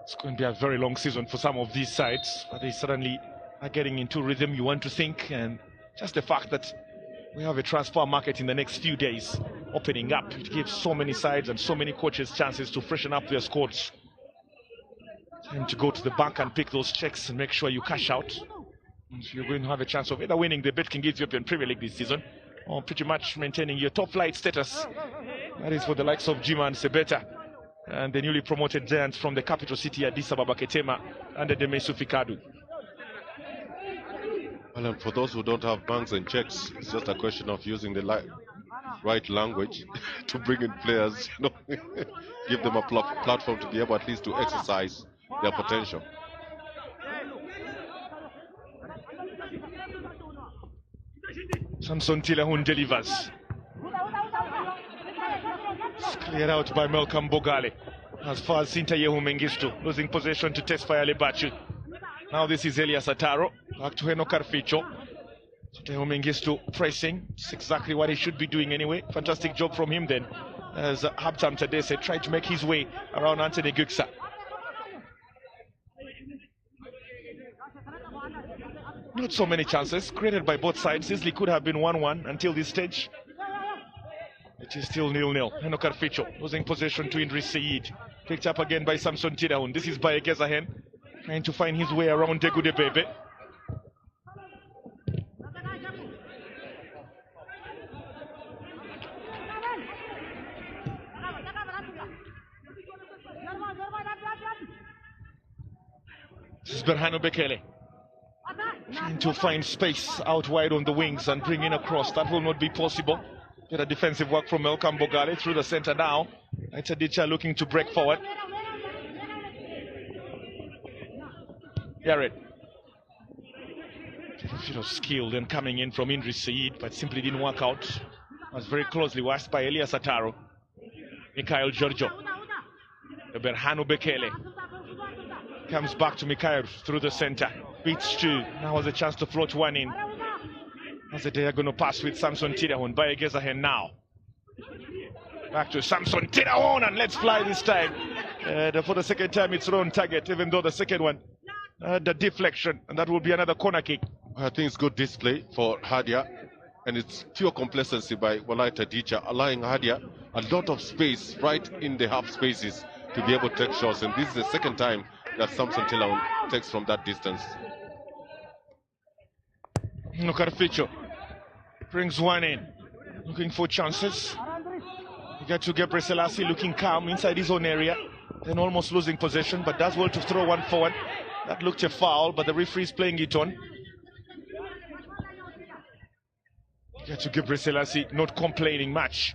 It's going to be a very long season for some of these sides, but they suddenly are getting into rhythm, you want to think, and just the fact that we have a transfer market in the next few days opening up, it gives so many sides and so many coaches chances to freshen up their squads. Time to go to the bank and pick those checks and make sure you cash out. So you're going to have a chance of either winning the Betking Ethiopian Premier League this season or pretty much maintaining your top flight status. That is for the likes of Jima and Sebeta and the newly promoted giants from the capital city Addis Ababa Kenema under the Mesu Fikadu. Well, and for those who don't have banks and checks, it's just a question of using the right language to bring in players, give them a platform to be able at least to exercise their potential. Samson Tilahun delivers. It's cleared out by Malcolm Bogale. As far as Sintayehu Mengistu losing possession to Tesfaye Lebachu. Now this is Elias Ataro. Back to Heno Karficho. Sintayehu Mengistu pressing. It's exactly what he should be doing anyway. Fantastic job from him then. As Habtam Tadese tried to make his way around Anthony Guksa. Not so many chances created by both sides. Easily could have been 1-1 until this stage. It is still 0-0. Heno Karficho losing possession to Idris Said. Picked up again by Samson Tidahun. This is by Gezahen trying to find his way around Degude Bebe. This is Berhanu Bekele. Trying to find space out wide on the wings and bring in a cross. That will not be possible. Get a defensive work from Malcolm Bogale through the center now. It's Dicha looking to break forward. Jared. Skilled and coming in from Idris Said, but simply didn't work out. Was very closely watched by Elias Ataro. Mikhail Giorgio. Berhanu Bekele. Comes back to Mikhail through the center. Beats two. Now has a chance to float one in. As a diagonal pass with Samson Tidahun. By Gezahen now. Back to Samson Tidahun, and let's fly this time. For the second time it's wrong target, even though the second one the deflection, and that will be another corner kick. I think it's good display for Hadiya, and it's pure complacency by Walaita Dicha, allowing Hadiya a lot of space right in the half spaces to be able to take shots, and this is the second time that Samson Tidahun takes from that distance. Nukarficho brings one in, looking for chances. You get to Gebre Selassie looking calm inside his own area, then almost losing possession, but does well to throw one forward. That looked a foul, but the referee is playing it on. You get to Gebre Selassie not complaining much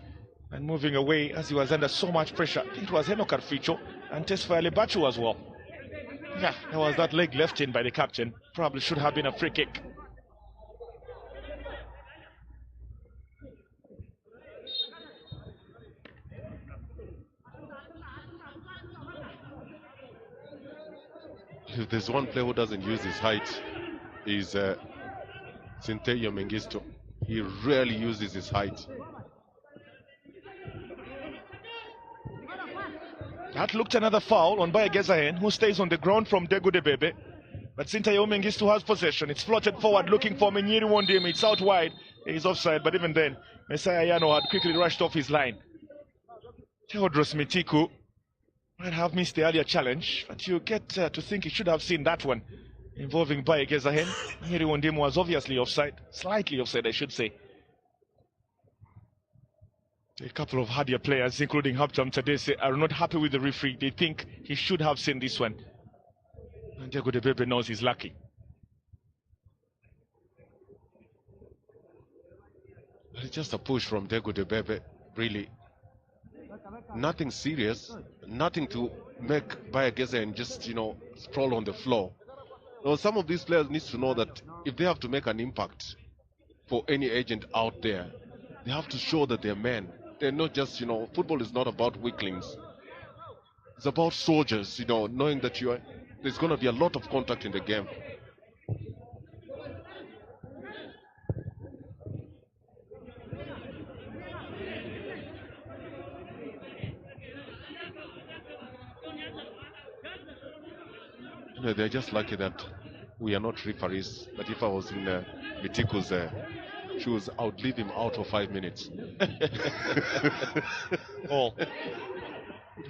and moving away as he was under so much pressure. I think it was Heno Karficho and Tesfaye Lebachu as well. Yeah, there was that leg left in by the captain. Probably should have been a free kick. If there's one player who doesn't use his height, is Sinteyo Mengistu. He rarely uses his height. That looked another foul on Baye Gezahen, who stays on the ground from Degude Bebe. But Sintayo Mengistu has possession. It's floated forward looking for Menyiri Wondim. It's out wide. He's offside, but even then, Messiah Yano had quickly rushed off his line. Theodros Mitiku might have missed the earlier challenge, but you get to think he should have seen that one involving Baye Gezahen. Menyiri Wondim was obviously offside. Slightly offside, I should say. A couple of Hadiya players, including Habtam Tadese, are not happy with the referee. They think he should have seen this one. And Diego de Bebe knows he's lucky. It's just a push from Diego de Bebe, really. Nothing serious, nothing to make Baye Gezahen just, sprawl on the floor. Now, some of these players need to know that if they have to make an impact for any agent out there, they have to show that they're men. They're not just, football is not about weaklings. It's about soldiers, knowing that there's going to be a lot of contact in the game. They're just lucky that we are not referees. But if I was in Mitiku's shoes, I would leave him out for 5 minutes. Oh.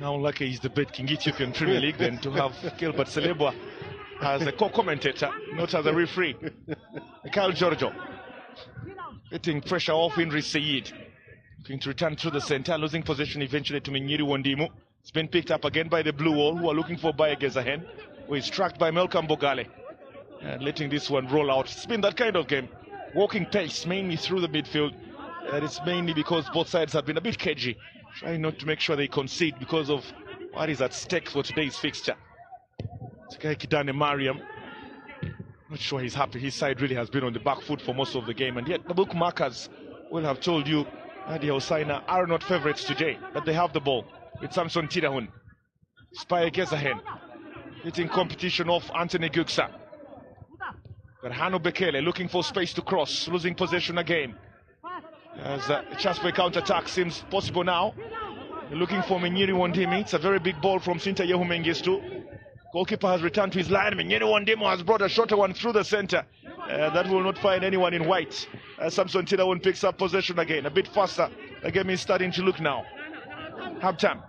How lucky is the Betking Ethiopian Premier League then to have Gilbert Selebwa as a co-commentator, not as a referee. Mikhail George getting pressure off Henry Sayed. Looking to return through the center, losing possession eventually to Minyiri Wandimu. It's been picked up again by the Blue Wall, who are looking for Bayegezahen, who is tracked by Malcolm Bogale. And letting this one roll out. It's been that kind of game. Walking pace, mainly through the midfield. And it's mainly because both sides have been a bit cagey. Trying not to make sure they concede because of what is at stake for today's fixture. Kidane Mariam. Not sure he's happy. His side really has been on the back foot for most of the game. And yet the bookmakers will have told you Hadiya Hosana are not favourites today. But they have the ball. With Samson Tidahun. Spy Gezahen. Hitting competition off Anthony Guksa. Berhanu Bekele looking for space to cross. Losing possession again. As a chance for a counter-attack seems possible now. Looking for Minyiri Wandimi. It's a very big ball from Sinta Yehu Mengistu. Goalkeeper has returned to his line. Minyiri Wandimi has brought a shorter one through the center. That will not find anyone in white. Samson Tidahun picks up possession again. A bit faster. The game is starting to look now. Halftime.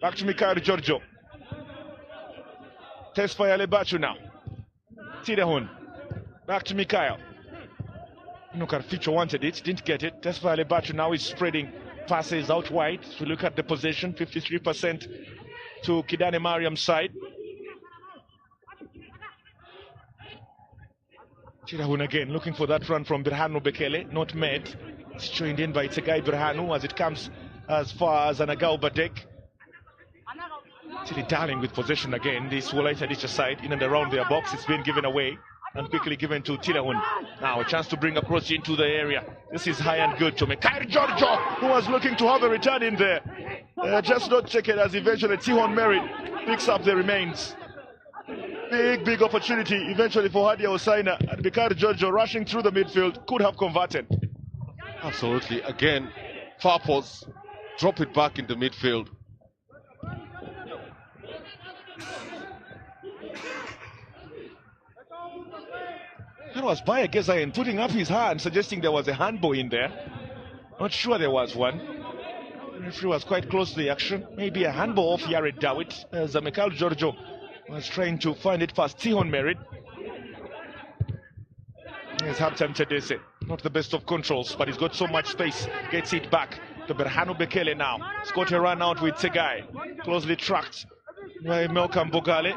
Back to Mikhail Giorgio. Tesfaye Lebachu now. Tidahun. Back to Mikhail. Nukarficho wanted it, didn't get it. Tesfaye Lebachu now is spreading passes out wide. If we look at the possession, 53% to Kidane Mariam's side. Tidahun again looking for that run from Berhanu Bekele, not met. It's joined in by Tsegai Berhanu as it comes as far as Anagao Badek. Tilly Darling with possession again. This wolayta dicha side in and around their box. It's been given away and quickly given to Tidahun. Now a chance to bring across into the area. This is high and good to Mikhail Giorgio, who was looking to have a return in there. Just not check it as eventually Tihon Merit picks up the remains. Big opportunity eventually for Hadiya Hosana, and Mikhail Giorgio rushing through the midfield could have converted. Absolutely. Again, far post, drop it back in the midfield. That was Bayegezahen putting up his hand, suggesting there was a handball in there. Not sure there was one. The referee was quite close to the action. Maybe a handball off Yared Dawit, as Mikhail Giorgio was trying to find it past Tihon Merit. He's halftime Tedese. Not the best of controls, but he's got so much space. Gets it back to Berhanu Bekele now. He's got a run out with Tsegai. Closely tracked by Malcolm Bogale.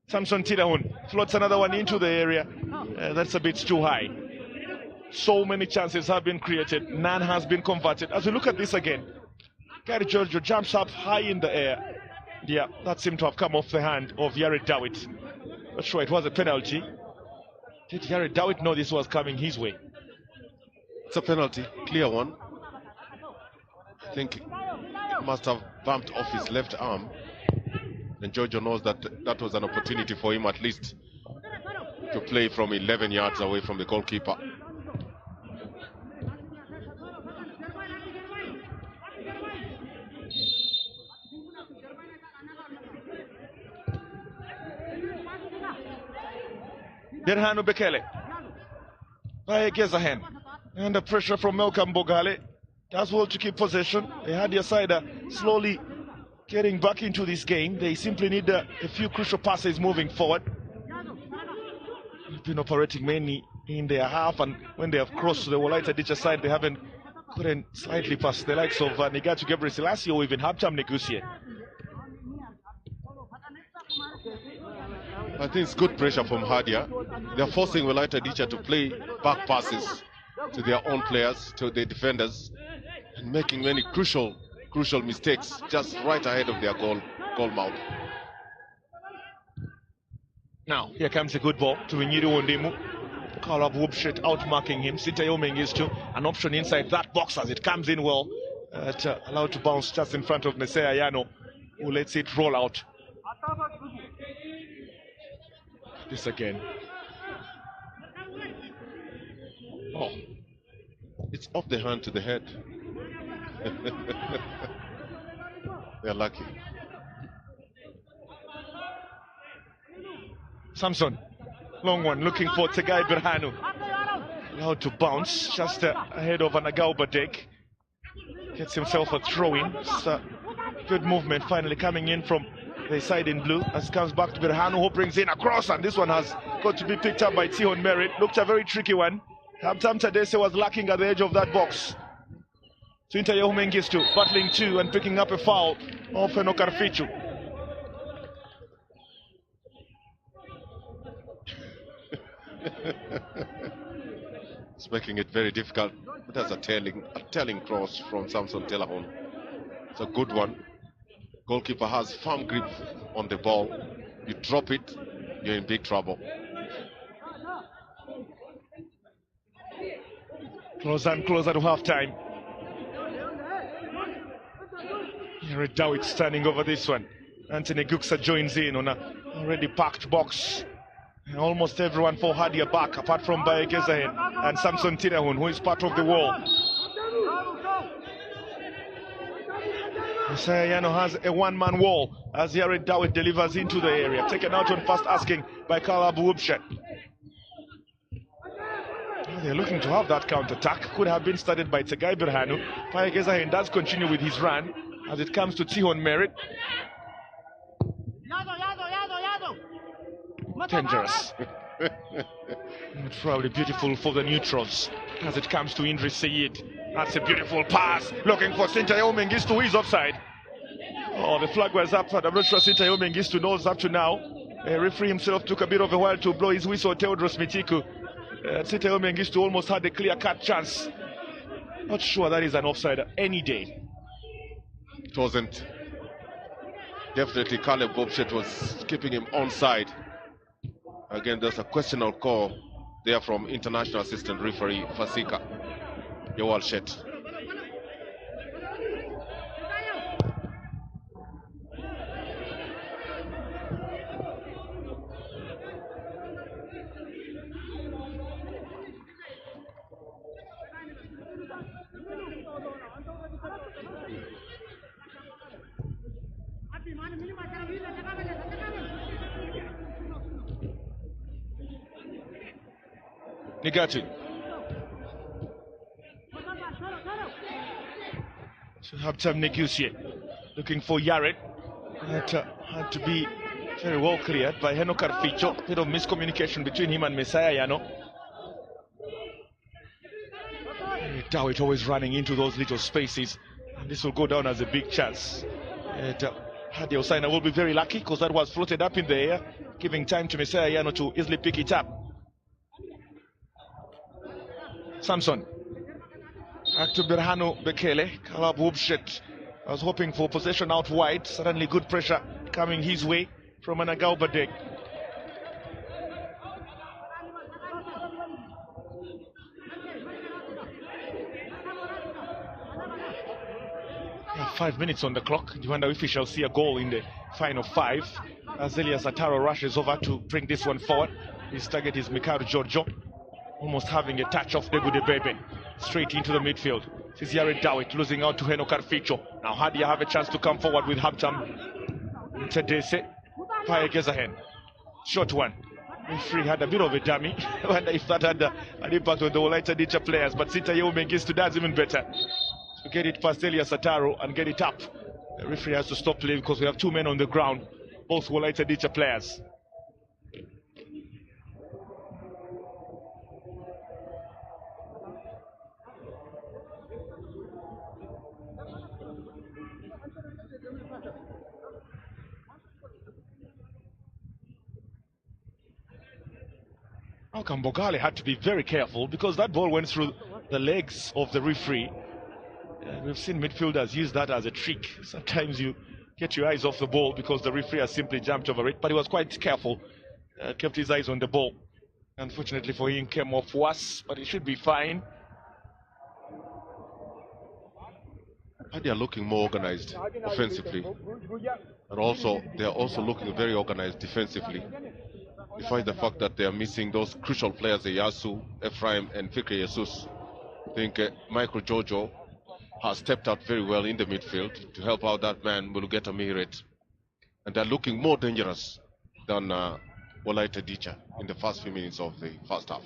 Samson Tidahun floats another one into the area. That's a bit too high. So many chances have been created. None has been converted. As we look at this again, Gary Giorgio jumps up high in the air. Yeah, that seemed to have come off the hand of Yared Dawit. Not sure it was a penalty. Did Yared Dawit know this was coming his way? It's a penalty, clear one. I think it must have bumped off his left arm. And Giorgio knows that that was an opportunity for him at least to play from 11 yards away from the goalkeeper. Berhanu Bekele. Bayegezahen. Under pressure from Malcolm Bogale. Does well to keep possession. They had their side slowly getting back into this game. They simply need a few crucial passes moving forward. They've been operating mainly in their half, and when they have crossed to the wolayta dicha side, they haven't couldn't slightly pass the likes of Negatu Gabriel Selassie or even Habtam Negusie. I think it's good pressure from Hadiya. They're forcing Wolayta Dicha to play back passes to their own players, to their defenders, and making many crucial mistakes just right ahead of their goal mouth. Now, here comes a good ball to Minyiri Wandimi. Caleb Wubshet outmarking him. Sintayo Mengistu, an option inside that box as it comes in well. Allowed to bounce just in front of Nesea Yano, who lets it roll out. This again. Oh, it's off the hand to the head. They're lucky. Samson, long one, looking for Tsegai Berhanu. Allowed to bounce just ahead of Anagao Badek. Gets himself a throw-in. Good movement finally coming in from the side in blue, as comes back to Berhanu, who brings in a cross, and this one has got to be picked up by Tihon Merit. Looked a very tricky one. Habtam Tadese was lacking at the edge of that box. Twinta Yehumengistu battling two and picking up a foul of Enokarfichu. It's making it very difficult. But that's a telling cross from Samson Telahon. It's a good one. Goalkeeper has firm grip on the ball. You drop it, you're in big trouble. Closer and closer to half time. Dawit standing over this one. Anthony Guksa joins in on a already packed box. And almost everyone for Hadiya back, apart from Baye Gezahen and Samson Tirahun, who is part of the wall. Sayano has a one-man wall as Yared Dawit delivers into the area. Taken out on fast asking by Kalab Wubshet. They're looking to have that counter-attack. Could have been started by Tegai Berhanu. Baye Gezahen does continue with his run as it comes to Tihon Merit. Dangerous. Probably beautiful for the neutrals as it comes to Indri Sayed. That's a beautiful pass. Looking for Sintayo Mengistu, who is offside. Oh, the flag was up, but I'm not sure Sintayo Mengistu knows up to now. The referee himself took a bit of a while to blow his whistle. Theodros Mitiku. Sintayo Mengistu almost had a clear-cut chance. Not sure that is an offside any day. It wasn't. Definitely Caleb Bobshet was keeping him onside. Again, there's a questionable call there from international assistant referee Fasika Yowalshet. Nigatu. So Habtam negotiate. Looking for Yared. That had to be very well cleared by Henok Arficho. Bit of miscommunication between him and Messiah Yano. Dawit always running into those little spaces. And this will go down as a big chance. Hadiya Hosana will be very lucky because that was floated up in the air, giving time to Messiah Yano to easily pick it up. Samson. Back to Berhanu Bekele. Kalab Wubshet was hoping for possession out wide. Suddenly good pressure coming his way from Anagao Badeg. Yeah, 5 minutes on the clock. You wonder if we shall see a goal in the final 5. As Elias Ataro rushes over to bring this one forward. His target is Mikaru Giorgio. Almost having a touch off Degude Bebe. Straight into the midfield. This is Yared Dawit losing out to Henok Arficho. Now Hadiya have a chance to come forward with Habtam Tadese. Baye Gezahen. Short one. Referee had a bit of a dummy. I wonder if that had an impact on the Wolayta dicha players. But Sintayo Mengistu does even better. To get it past Elias Ataro and get it up. The referee has to stop play because we have 2 men on the ground. Both Wolayta dicha players. Kambogale had to be very careful because that ball went through the legs of the referee. We've seen midfielders use that as a trick. Sometimes you get your eyes off the ball because the referee has simply jumped over it, but he was quite careful, kept his eyes on the ball. Unfortunately for him, came off worse, but he should be fine. They are looking more organized offensively, and also they are also looking very organized defensively. Despite the fact that they are missing those crucial players, Yasu, Ephraim, and Fikri Jesus. I think Michael Jojo has stepped out very well in the midfield to help out that man, Mulugeta Mihiret. And they're looking more dangerous than Wolayta Dicha in the first few minutes of the first half.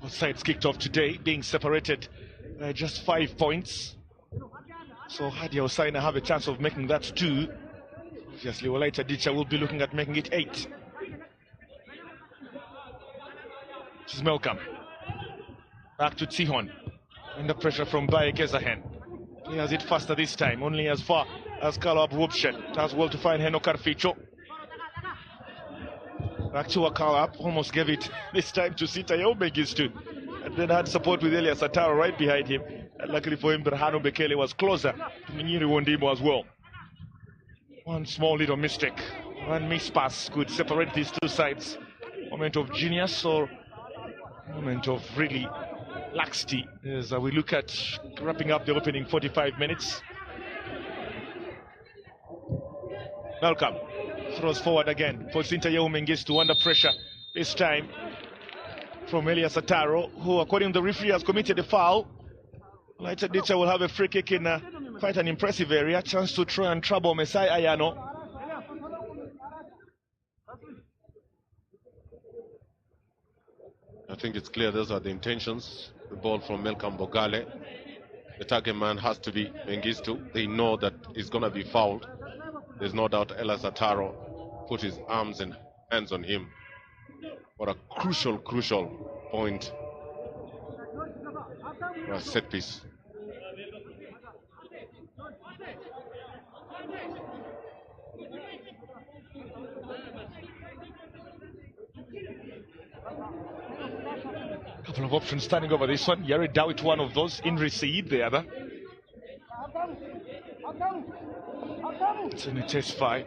Both sides kicked off today, being separated by just 5 points. So Hadiya Hosana have a chance of making that 2. Obviously, Wolayta Dicha will be looking at making it 8. This is Malcolm. Back to Tihon. Under pressure from Baye Gezahen. He has it faster this time, only as far as Kalab Wubshet. Does well to find Heno Karficho. Back to Akalab, almost gave it this time to Sitayo Megistu. And then had support with Elias Ataro right behind him. And luckily for him, Berhano Bekele was closer to Mnyiri Wondimo as well. One small little mistake, one mispass could separate these two sides. Moment of genius or moment of really laxity as we look at wrapping up the opening 45 minutes. Malcolm throws forward again for Sintayo Mengistu under pressure this time from Elias Ataro, who according to the referee has committed a foul. Wolayta Dicha will have a free kick in quite an impressive area. Chance to try and trouble Mesai Ayano. I think it's clear those are the intentions. The ball from Malcolm Bogale. The target man has to be Mengistu. They know that he's going to be fouled. There's no doubt Elias Ataro put his arms and hands on him. What a crucial point. A set piece. Couple of options standing over this one. Yari Dawit one of those, in Said the other. It's in a test fight.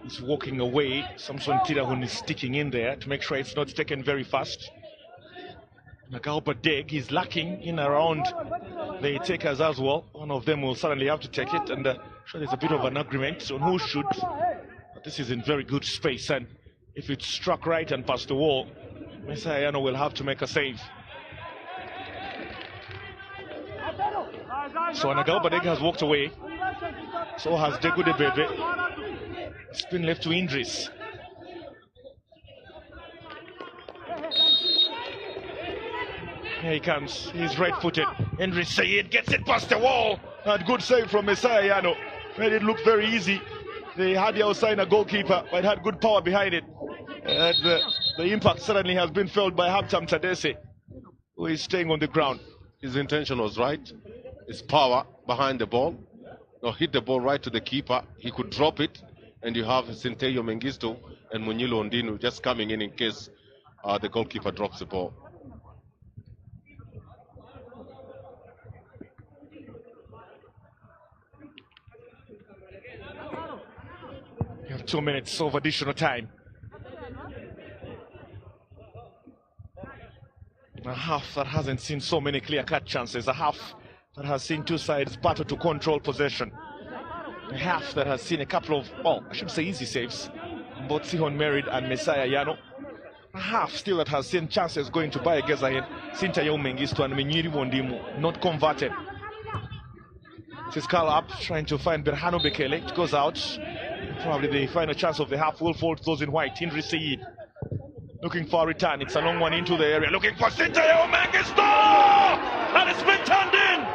He's walking away. Samson Tidahun is sticking in there to make sure it's not taken very fast. Nagalba Deg is lacking in around the takers as well. One of them will suddenly have to take it, and sure there's a bit of an agreement on who should. But this is in very good space, and if it's struck right and past the wall, Mesayano will have to make a save. So Nagalba Deg has walked away. So has Degude Bebe. It's been left to Indris. Here he comes. He's right-footed. Indris Sayed gets it past the wall. And good save from Messiah Yano. Made it look very easy. The Hadiya Hosana goalkeeper, but had good power behind it. And the impact certainly has been felt by Haptam Tadese, who is staying on the ground. His intention was right. His power behind the ball. Now hit the ball right to the keeper. He could drop it, and you have Sinteyo Mengistu and Munyilo Ondinu just coming in case the goalkeeper drops the ball. You have 2 minutes of additional time. A half that hasn't seen so many clear-cut chances. A half that has seen two sides battle to control possession. A half that has seen a couple of, well, I should say easy saves. Both Sihon Merid and Messiah Yano. A half still that has seen chances going to Baye Gezahen, Sintayo Mengistu and Mnyiri Wondimu, not converted. Fiskal up, trying to find Berhano Bekele. It goes out. Probably the final chance of the half will fall to those in white. Indri Said looking for a return. It's a long one into the area. Looking for Sintayo Mengistu! And it's been turned in!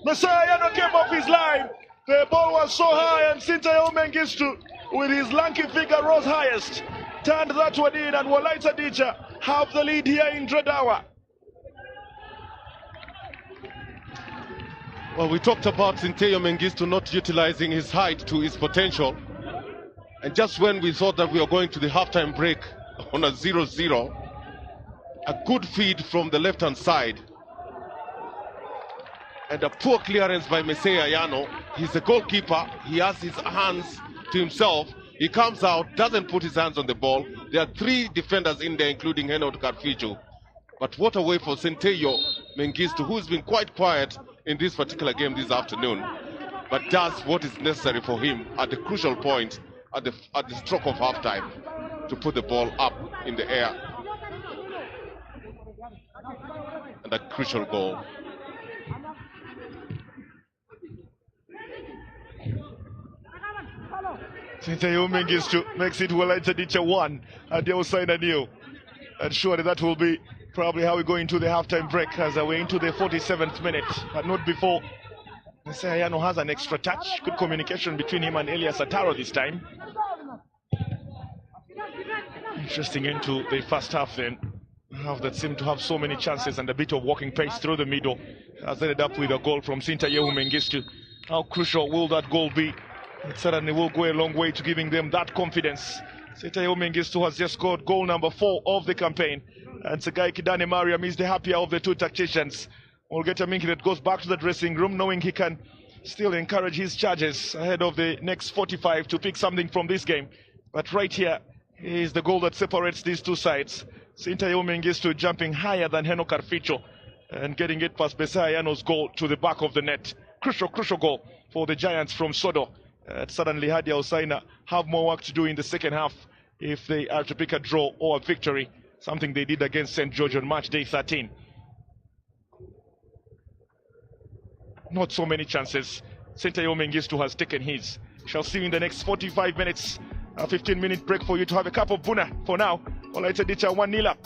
Messiah Yano came off his line. The ball was so high, and Sintayo Mengistu, with his lanky figure, rose highest. Turned that one in, and Wolayta Dicha have the lead here in Dredawa. Well, we talked about Sinteyo Mengistu not utilizing his height to his potential. And just when we thought that we were going to the halftime break on a 0-0, a good feed from the left-hand side. And a poor clearance by Messiah Yano. He's a goalkeeper. He has his hands to himself. He comes out, doesn't put his hands on the ball. There are three defenders in there, including Henod Karfiju. But what a way for Sinteyo Mengistu, who's been quite quiet in this particular game this afternoon, but does what is necessary for him at the crucial point, at the stroke of halftime, to put the ball up in the air. And a crucial goal. Sintayo Mengistu makes it Wolayta Dicha 1, Hadiya Hosana 0. And surely that will be probably how we go into the halftime break as we're into the 47th minute, but not before. Sayano has an extra touch. Good communication between him and Elias Ataro this time. Interesting into the first half then. Half that seemed to have so many chances and a bit of walking pace through the middle. Has ended up with a goal from Sintayehu Mengistu. How crucial will that goal be? It certainly will go a long way to giving them that confidence. Sintayehu Mengistu has just scored goal number 4 of the campaign. And Sagai Kidane Mariam is the happier of the two tacticians. Olgeta Minki that goes back to the dressing room knowing he can still encourage his charges ahead of the next 45 to pick something from this game. But right here is the goal that separates these two sides. Sintayehu Mengistu jumping higher than Heno Carficho and getting it past Besayano's goal to the back of the net. Crucial goal for the Giants from Sodo. Suddenly Hadiya Hosana have more work to do in the second half if they are to pick a draw or a victory, something they did against St. George on match day 13. Not so many chances. Sintayehu Mengistu has taken his. Shall see you in the next 45 minutes. A 15-minute break for you to have a cup of buna. For now, Wolaita Dicha 1-0 up.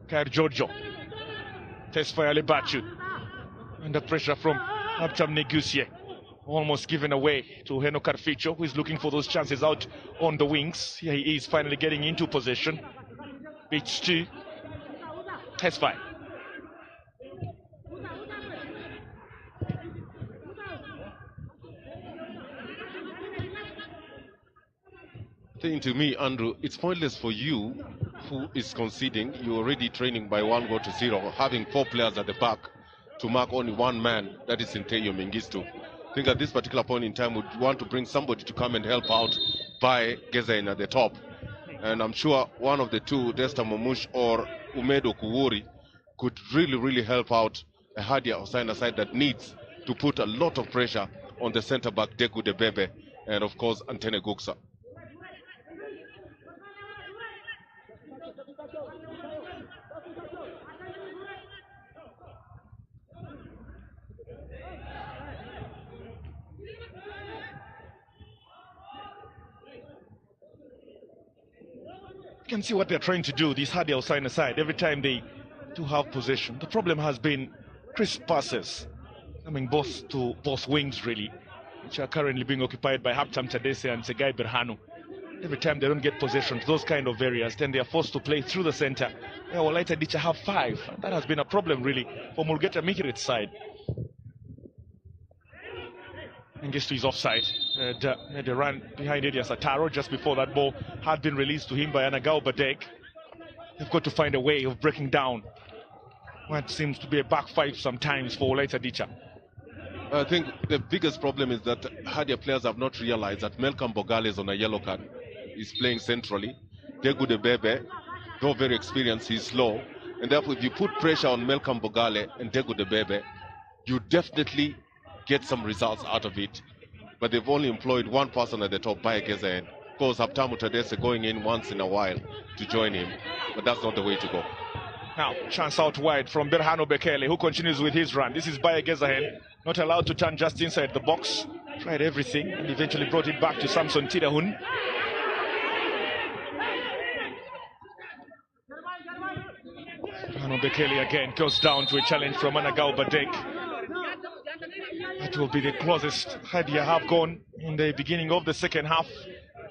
Georege. Tesfaye Alibachu. Under pressure from Abtam Negusie. Almost given away to Heno Karficho, who is looking for those chances out on the wings. Here he is finally getting into possession. Pitch to Tesfaye. Saying to me, Andrew, it's pointless for you, who is conceding. You're already training by 1-0, having 4 players at the back to mark only one man, that is Nteyo Mengistu. I think at this particular point in time, would want to bring somebody to come and help out by Gezain at the top. And I'm sure one of the two, Desta Momush or Umedo Kuwuri, could really help out a Hadiya Hosana side that needs to put a lot of pressure on the centre back, Deku Debebe, and of course, Antene Guksa. You can see what they're trying to do, this Hadiya Hosana side, every time they do have possession. The problem has been crisp passes, coming to both wings really, which are currently being occupied by Haptam Tadese and Segai Berhanu. Every time they don't get possession to those kind of areas, then they are forced to play through the center. Yeah, wolayta dicha have 5. And that has been a problem really for Mulgeta Mikirit's side. Mengistu is offside. Made a run behind Elias Ataro just before that ball had been released to him by Anagao Badek. They've got to find a way of breaking down what seems to be a back 5 sometimes for wolayta dicha. I think the biggest problem is that Hadiya players have not realized that Melkam Bogale is on a yellow card. He's playing centrally. Degu Debebe, though very experienced, he's slow. And therefore, if you put pressure on Melkam Bogale and Degu Debebe, you definitely get some results out of it. But they've only employed one person at the top, by Gezain. Of course, Haptamu Tadese going in once in a while to join him. But that's not the way to go. Now, chance out wide from Berhano Bekele, who continues with his run. This is Baye Gezahen, not allowed to turn just inside the box. Tried everything and eventually brought it back to Samson Tidahun. Berhano Bekele again goes down to a challenge from Anagao Badek. That will be the closest Hadiya have gone in the beginning of the second half,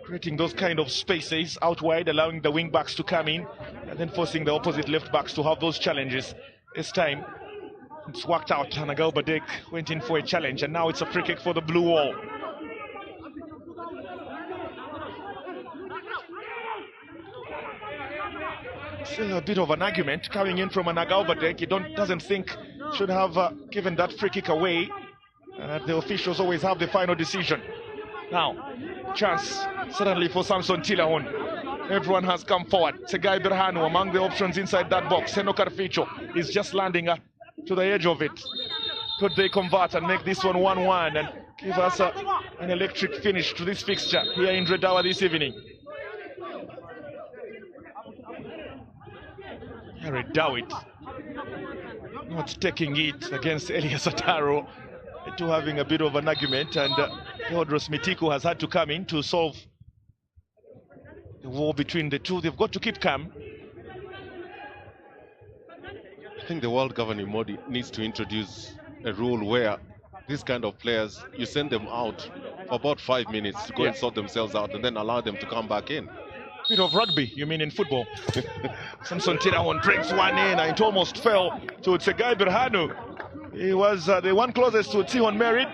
creating those kind of spaces out wide, allowing the wing backs to come in, and then forcing the opposite left backs to have those challenges. This time, it's worked out. Anagao Badek went in for a challenge, and now it's a free kick for the blue wall. Still a bit of an argument coming in from Anagao Badek. He doesn't think should have given that free kick away. The officials always have the final decision. Now, chance suddenly for Samson Tilahun. Everyone has come forward. Segai Berhanu among the options inside that box. Heno Karficho is just landing to the edge of it. Could they convert and make this one 1-1 and give us an electric finish to this fixture here in Redawa this evening? Redawit not taking it against Elias Ataro. To having a bit of an argument, and Theodros Mitiku has had to come in to solve the war between the two. They've got to keep calm. I think the world governing body needs to introduce a rule where these kind of players, you send them out for about 5 minutes to go and sort themselves out and then allow them to come back in. Bit of rugby, you mean, in football. Samson Tidahun brings one in and it almost fell to Segai Berhanu. He was the one closest to Tihon Merid.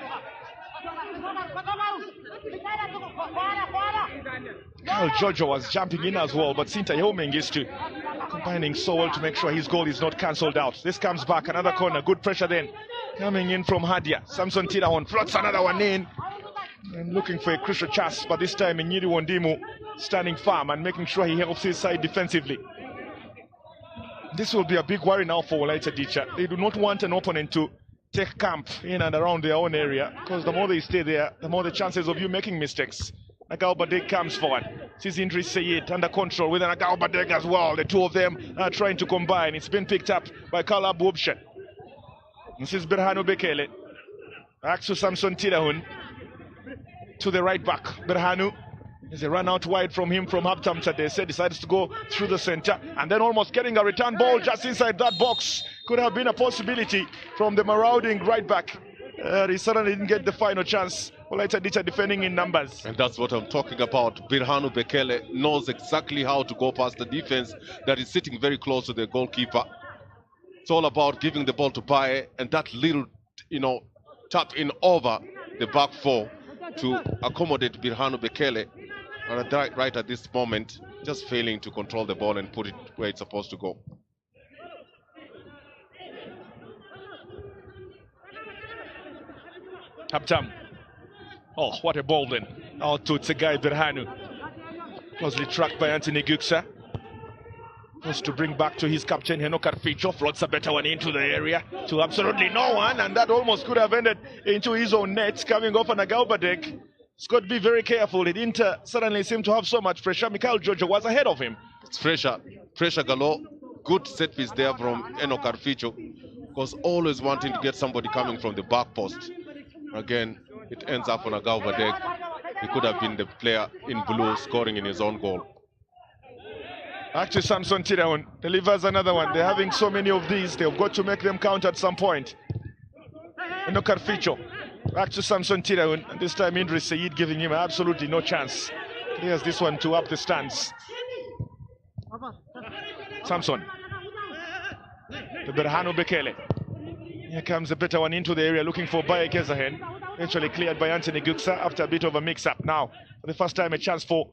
Georege was jumping in as well, but Sinta Mengistu combining so well to make sure his goal is not cancelled out. This comes back, another corner, good pressure then. Coming in from Hadiya. Samson Tidahun floats another one in. And looking for a crucial chance, but this time Nyiri Wondimu standing firm and making sure he helps his side defensively. This will be a big worry now for wolayta dicha. They do not want an opponent to take camp in and around their own area, because the more they stay there, the more the chances of you making mistakes. Anagao Badek comes forward. Sees Idris Sayed under control with Anagao Badek as well. The two of them are trying to combine. It's been picked up by Kalab Wubshet. This is Berhano Bekele. Back to Samson Tidahun. To the right back. Berhanu There's a run out wide from him from Habtam Tadese, decides to go through the center and then almost getting a return ball just inside that box. Could have been a possibility from the marauding right back. He certainly didn't get the final chance. Wolayta Dicha defending in numbers. And that's what I'm talking about. Birhanu Bekele knows exactly how to go past the defense that is sitting very close to the goalkeeper. It's all about giving the ball to Bae and that little, tap in over the back four to accommodate Birhanu Bekele. And right at this moment, just failing to control the ball and put it where it's supposed to go. Habtam. Oh, what a ball then. Out to Tsegai Birhanu. Closely tracked by Anthony Guksa. Wants to bring back to his captain, Heno Karficho. Floats a better one into the area to absolutely no one. And that almost could have ended into his own net, coming off on a Galbadek. He's got to be very careful. He didn't suddenly seem to have so much pressure. Mikhail Jojo was ahead of him. It's pressure galore. Good set piece there from Eno Karficho. Because always wanting to get somebody coming from the back post. Again, it ends up on a Galbadek. He could have been the player in blue scoring in his own goal. Actually, Samson Tiraun delivers another one. They're having so many of these. They've got to make them count at some point. Eno Karficho. Back to Samson Tiraun, and this time Idris Said giving him absolutely no chance. Here's this one to up the stands. Samson. To Berhanu Bekele. Here comes a better one into the area looking for Baye Gezahen. Eventually cleared by Anthony Guksa after a bit of a mix-up. Now, for the first time, a chance for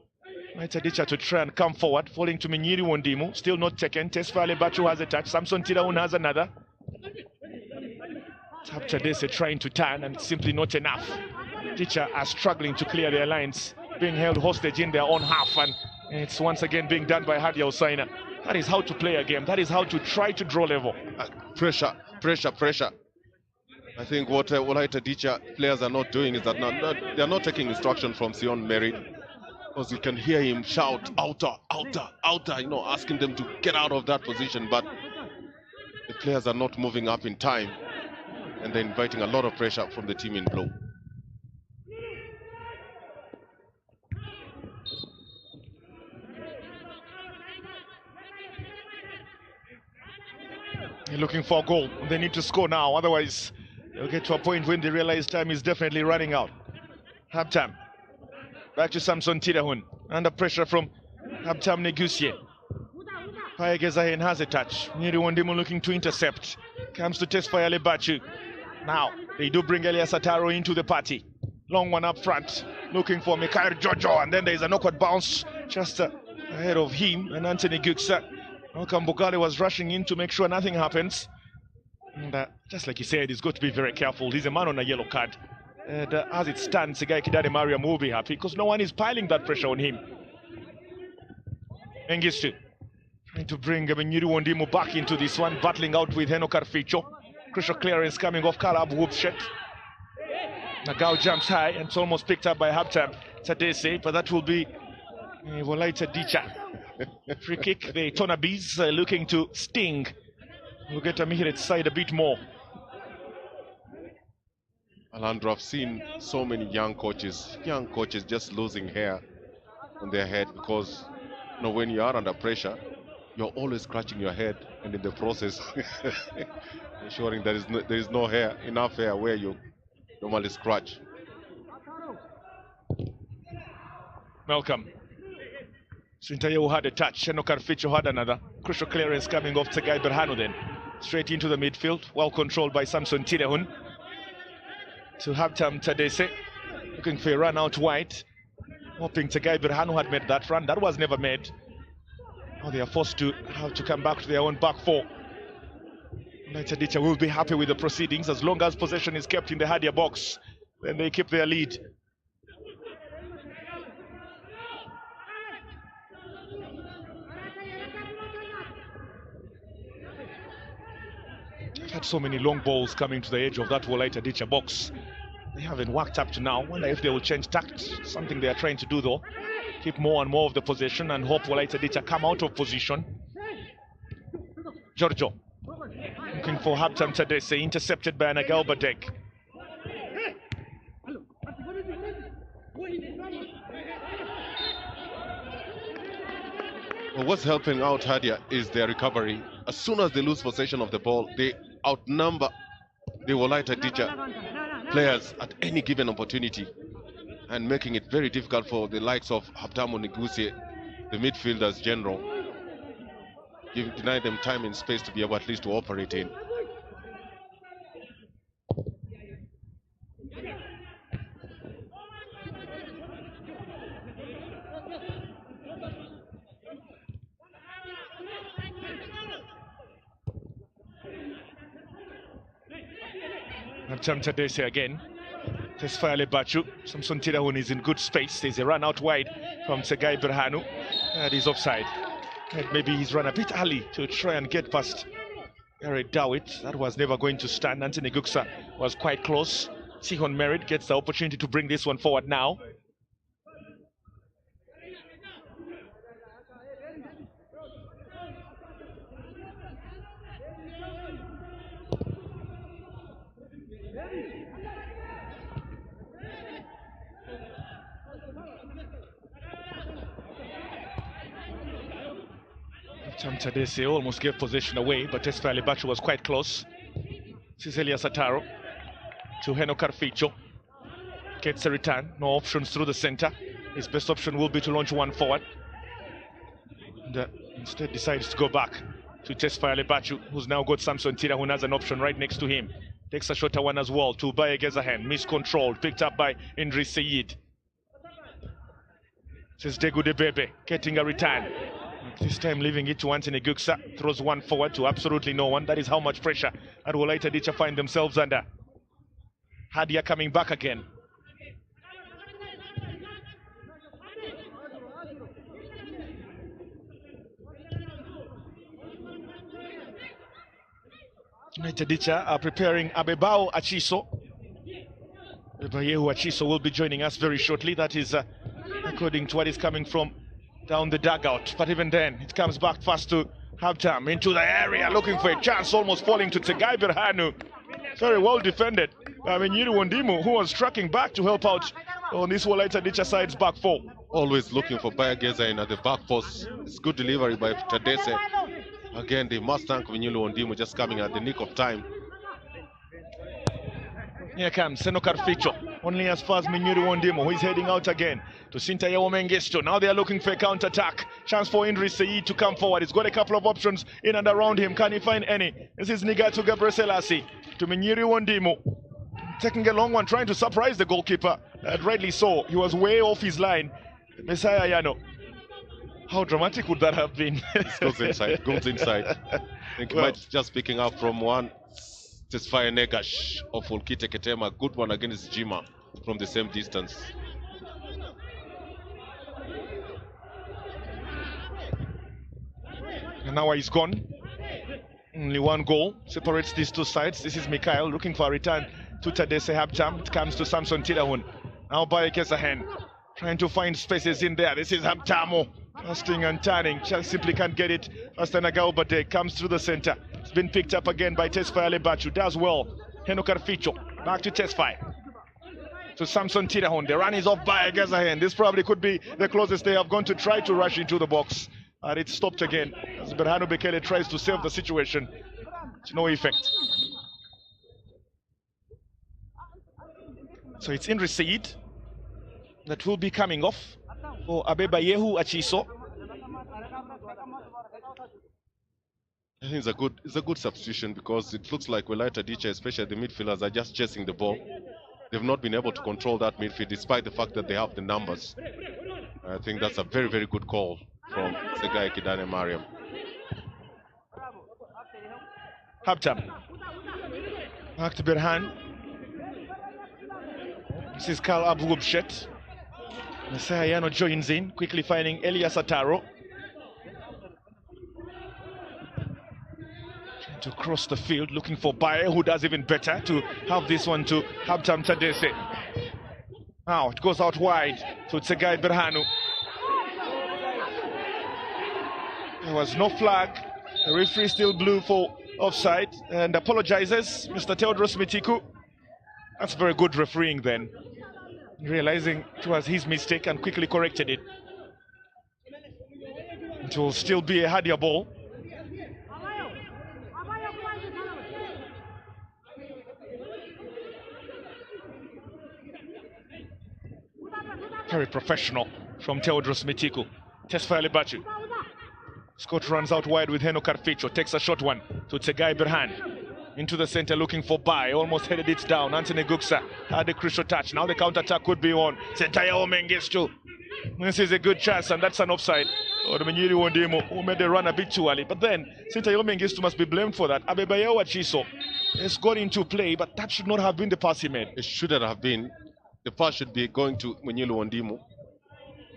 Dicha to try and come forward, falling to Minyiri Wondimu. Still not taken. Tesfale Bachu has a touch. Samson Tiraun has another. Tabchadese trying to turn and simply not enough. Dicha are struggling to clear their lines, being held hostage in their own half, and it's once again being done by Hadiya Hosana. That is how to play a game. That is how to try to draw level. Pressure. I think what Wolayta Dicha players are not doing is that they are not taking instruction from Sion Merid, because you can hear him shout outer, asking them to get out of that position, but the players are not moving up in time. And they're inviting a lot of pressure from the team in blue. They're looking for a goal. They need to score now. Otherwise, they'll get to a point when they realize time is definitely running out. Habtam. Back to Samson Tirahun. Under pressure from Habtam Negusie. Payegezahen has a touch. Nyeri Wondimu looking to intercept. Comes to Tesfayale Bachu. Now, they do bring Elias Ataro into the party. Long one up front, looking for Mikhail Jojo, and then there's an awkward bounce just ahead of him and Anthony Guksa. Malcolm Bugale was rushing in to make sure nothing happens. And just like he said, he's got to be very careful. He's a man on a yellow card. And as it stands, Sigai Kidade Mariam will be happy because no one is piling that pressure on him. Mengistu trying to bring Nyiri Wondimu back into this one, battling out with Heno Karficho. Crucial clearance coming off Kalab Whoopshet. Nagao jumps high and it's almost picked up by Habtam Tadese, but that will be Wolayta Dicha. Free kick, the Tonabis looking to sting. We'll get Mihiret's side a bit more. Alandro, I've seen so many young coaches just losing hair on their head because when you are under pressure, you're always scratching your head, and in the process ensuring there is no hair, enough hair where you normally scratch. Malcolm. Sintayewu had a touch. Eno Karficho had another. Crucial clearance coming off Tsegai Berhanu then. Straight into the midfield. Well controlled by Samson Tirehun. To Habtam Tadese. Looking for a run out wide. Hoping Tsegai Berhanu had made that run. That was never made. Now they are forced to have to come back to their own back four. Wolayta Dicha will be happy with the proceedings as long as possession is kept in the Hadiya box. Then they keep their lead. I've had so many long balls coming to the edge of that Wolayta Dicha box. They haven't worked up to now. Wonder if they will change tact. Something they are trying to do though. Keep more and more of the possession and hope Wolayta Dicha come out of position. Giorgio looking for Habtam Tadese, intercepted by Anagal Badek. Well, what's helping out Hadiya is their recovery. As soon as they lose possession of the ball, they outnumber the wolayta dicha players at any given opportunity, and making it very difficult for the likes of Habtamo Negusie, the midfielders general. Deny them time and space to be able at least to operate in. Tadese again. Tesfale Bachu. Samson Tidahun is in good space. There's a run out wide from Tsegai Berhanu. And he's offside. And maybe he's run a bit early to try and get past Eric Dawit. That was never going to stand. Anthony Guksa was quite close. Sihon Merit gets the opportunity to bring this one forward now. Tadese almost gave possession away, but Tesfale Bachu was quite close. Ciselia Sataro to Heno Carficho. Gets a return, no options through the center. His best option will be to launch one forward. And, instead decides to go back to Tesfale Bachu, who's now got Samson Tira, who has an option right next to him. Takes a shorter one as well to Baye Gezahen, miscontrolled, picked up by Indri Sayid. This is Degu Debebe getting a return. This time leaving it to Anthony Guksa, throws one forward to absolutely no one. That is how much pressure at Wolayta Dicha find themselves under. Hadiya coming back again. Wolayta Dicha are preparing Abebao Achiso. Abebayehu Achiso will be joining us very shortly. That is according to what is coming from down the dugout, but even then it comes back fast to Habtam into the area, looking for a chance, almost falling to Tsegai Berhanu. Very well defended. Yiri Wondimu, who was tracking back to help out on this Wolayta Dicha side's back four. Always looking for Bayageza in at the back post. It's good delivery by Tadese. Again, the Mustang Vinyulu Wondimu just coming at the nick of time. Here comes Senokar Ficho, only as far as Minyuri Wondimo, who is heading out again to Sintayewo Mengistu. Now they are looking for a counter-attack. Chance for Indri Sayid to come forward. He's got a couple of options in and around him. Can he find any? This is Nigatu Gabriel Selassie to Minyuri Wondimo. Taking a long one, trying to surprise the goalkeeper. Rightly so. He was way off his line. Messiah Yano. How dramatic would that have been? Goes inside, goes inside. I think he might just picking up from one. Tesfaye Negash of Ulkite Kenema, good one against Jima from the same distance. And now he's gone. Only one goal separates these two sides. This is Mikhail looking for a return to Tadese Habtam. It comes to Samson Tidahun. Now by Kesahen, trying to find spaces in there. This is Habtamo, casting and turning. Just simply can't get it. Astanagao Bade comes through the center. It's been picked up again by Tesfaye Lebachu. Does well. Henokar Ficho. Back to Tesfaye. To Samson Tidahun. The run is off by Gazahen. This probably could be the closest they have gone to try to rush into the box. And it's stopped again as Berhanu Bekele tries to save the situation. To no effect. So it's Indri Sayid that will be coming off for Abebayehu Achiso. I think it's a good substitution because it looks like Wolayta Dicha, especially the midfielders, are just chasing the ball. They've not been able to control that midfield despite the fact that they have the numbers. I think that's a very, very good call from Segai Kidane Mariam. Habtam. Back to Berhan. This is Karl Abugubshet. Messiah Yano joins in, quickly finding Elias Ataro. Trying to cross the field, looking for Baye, who does even better to have this one to Habtam Tadese. Now it goes out wide to Tsegai Berhanu. There was no flag. The referee still blew for offside and apologizes, Mr. Theodros Mitiku. That's very good refereeing then. Realizing it was his mistake and quickly corrected it. It will still be a Hadiya ball. Very professional from Teodros Mitiku. Tesfaye Bachu. Scott runs out wide with Heno Carficho. Takes a short one to Tsegai Berhan. Into the center looking for Bai. Almost headed it down. Anthony Guksa had a crucial touch. Now the counter-attack could be on. Sentaya Mengistu. This is a good chance, and that's an offside. Odomenyiri Wondimo, who made the run a bit too early. But then, Sentaya Mengistu must be blamed for that. Abebayewa Chiso has got into play, but that should not have been the pass he made. It shouldn't have been. The pass should be going to Munyili Wondimo.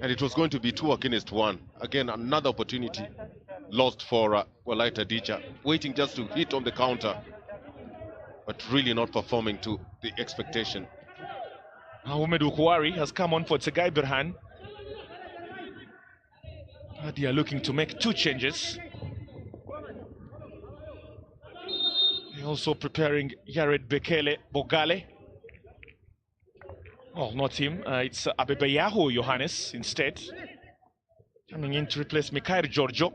And it was going to be 2 against 1. Again, another opportunity lost for Walaita Dicha. Waiting just to hit on the counter, but really not performing to the expectation. Ahmed Ukuwari has come on for Tsegai Berhan. Hadiya looking to make 2 changes. They're also preparing Yared Bekele Bogale. Oh, not him. It's Abebayahu Johannes instead. Coming in to replace Mikhail Giorgio.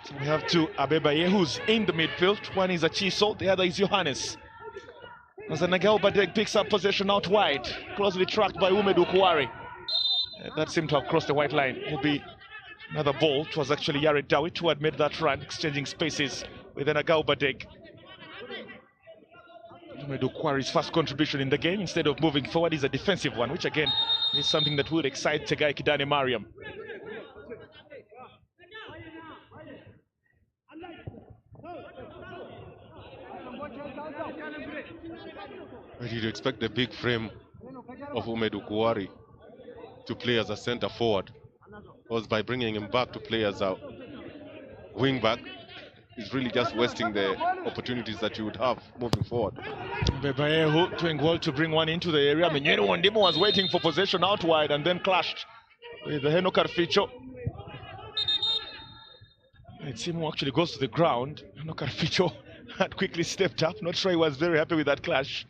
So we have 2 Abebayehus in the midfield. One is Achiso, the other is Johannes. As Nagel Badek picks up possession out wide, closely tracked by Ahmed Ukuwari. That seemed to have crossed the white line. It will be another ball. It was actually Yared Dawit who had made that run, exchanging spaces with Nagel Badek. Ahmed Ukuwari's first contribution in the game, instead of moving forward, is a defensive one, which again is something that would excite Tegai Kidane Mariam. But you'd expect the big frame of Ahmed Ukuwari to play as a centre forward, because by bringing him back to play as a wing back, he's really just wasting the opportunities that you would have moving forward. Bebayehu doing well to bring one into the area. Menyeri Wondimo was waiting for possession out wide and then clashed with the Heno Carficho. Simu actually goes to the ground. Heno Carficho had quickly stepped up. Not sure he was very happy with that clash.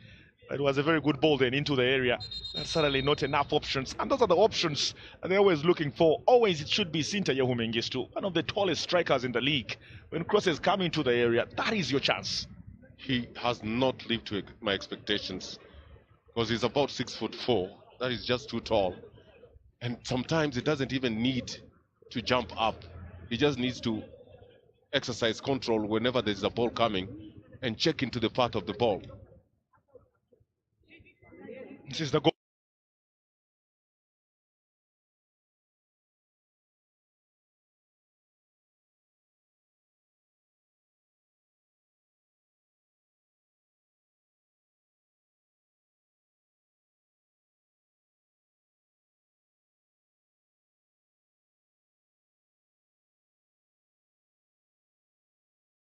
It was a very good ball then into the area. That's certainly not enough options. And those are the options they're always looking for. Always it should be Sinta Yehumengistu, one of the tallest strikers in the league. When crosses come into the area, that is your chance. He has not lived to my expectations, because he's about 6'4". That is just too tall. And sometimes he doesn't even need to jump up. He just needs to exercise control whenever there's a ball coming and check into the path of the ball. This is the goal.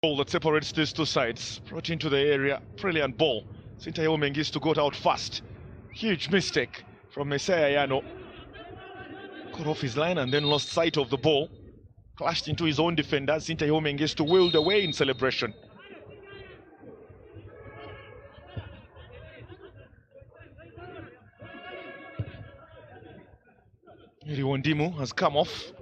That separates these 2 sides, brought into the area. Brilliant ball. Sintayo Mengistu got out fast. Huge mistake from Messiah Yano. Cut off his line and then lost sight of the ball. Clashed into his own defender. Sintayo Mengistu wheeled away in celebration. Iriwandimu has come off.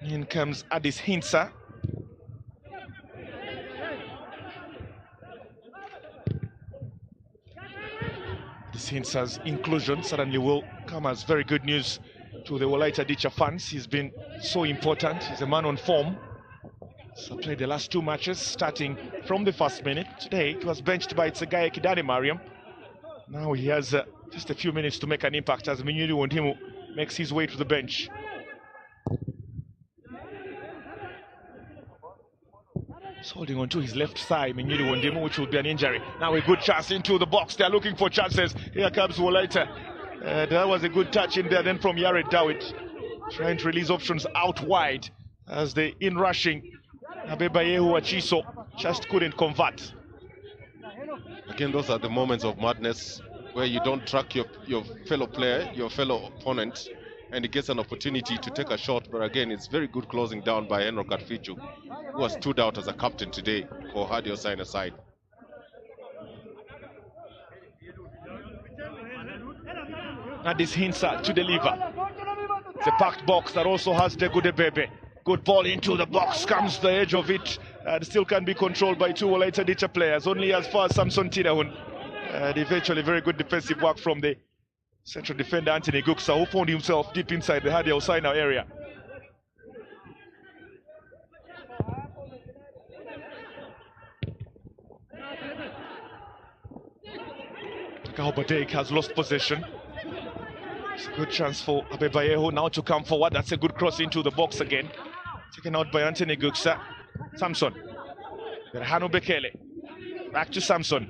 In comes Addis Hinsa. Addis Hinsa's inclusion certainly will come as very good news to the Walaita Dicha fans. He's been so important. He's a man on form. So played the last 2 matches, starting from the first minute. Today, he was benched by Tsegai Kidane Mariam. Now he has just a few minutes to make an impact as Minyuri Wondimu makes his way to the bench. He's holding on to his left thigh, Minyuri Wondimu, which will be an injury. Now a good chance into the box. They're looking for chances. Here comes Walaita. That was a good touch in there then from Yared Dawit. Trying to release options out wide as the in-rushing Abebayehu Achiso just couldn't convert. Again, those are the moments of madness where you don't track your fellow player, your fellow opponent, and he gets an opportunity to take a shot, but again, it's very good closing down by Henry Katfichu, who has stood out as a captain today for Hadiya Hosana side. Addis Hinsa to deliver. It's a packed box that also has the good Bebe. Good ball into the box, comes the edge of it, and still can be controlled by two Wolaita Dicha players, only as far as Samson Tidahun. And eventually very good defensive work from the central defender Anthony Guksa, who found himself deep inside the Hadiya Hosana area. Gaubadek has lost possession. It's a good chance for Abebayehu now to come forward. That's a good cross into the box again. Taken out by Anthony Guksa. Samson. Berhanu Bekele. Back to Samson.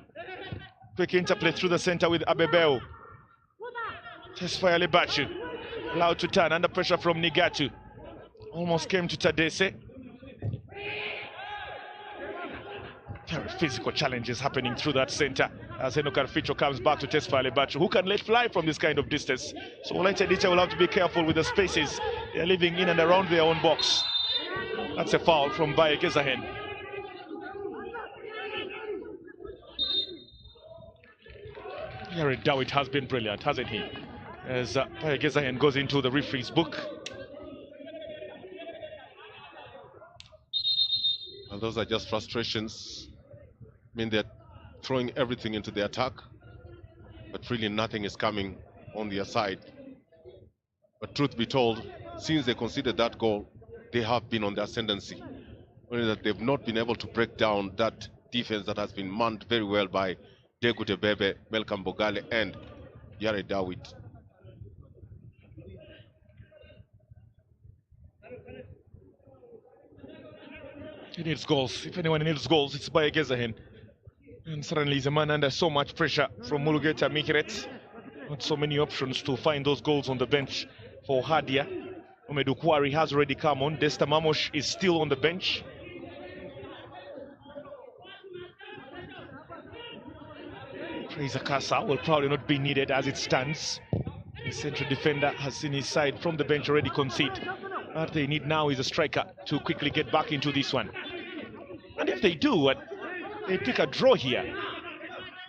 Quick interplay through the center with Abebehu. Tesfaya Lebachu. Allowed to turn under pressure from Nigatu. Almost came to Tadese. Very physical challenges happening through that center as Enoch Ficho comes back to Tesfaya Lebachu, who can let fly from this kind of distance. So Wolaita Dicha will have to be careful with the spaces they're living in and around their own box. That's a foul from Baye Gezahen. Jared Dawit has been brilliant, hasn't he? As Baye Gezahen goes into the referee's book. Well, those are just frustrations. I mean, they're throwing everything into the attack, but really nothing is coming on their side. But truth be told, since they conceded that goal, they have been on the ascendancy. Only that they've not been able to break down that defense that has been manned very well by Degute Bebe, Melkam Bogale, and Yare Dawit. He needs goals. If anyone needs goals, it's Baye Gezahen. And suddenly he's a man under so much pressure from Mulugeta Mikiret. Not so many options to find those goals on the bench for Hadiya. Omedu Kwari has already come on. Desta Mamosh is still on the bench. Fraser Kasa will probably not be needed as it stands. The central defender has seen his side from the bench already concede. What they need now is a striker to quickly get back into this one. And if they do, they pick a draw here,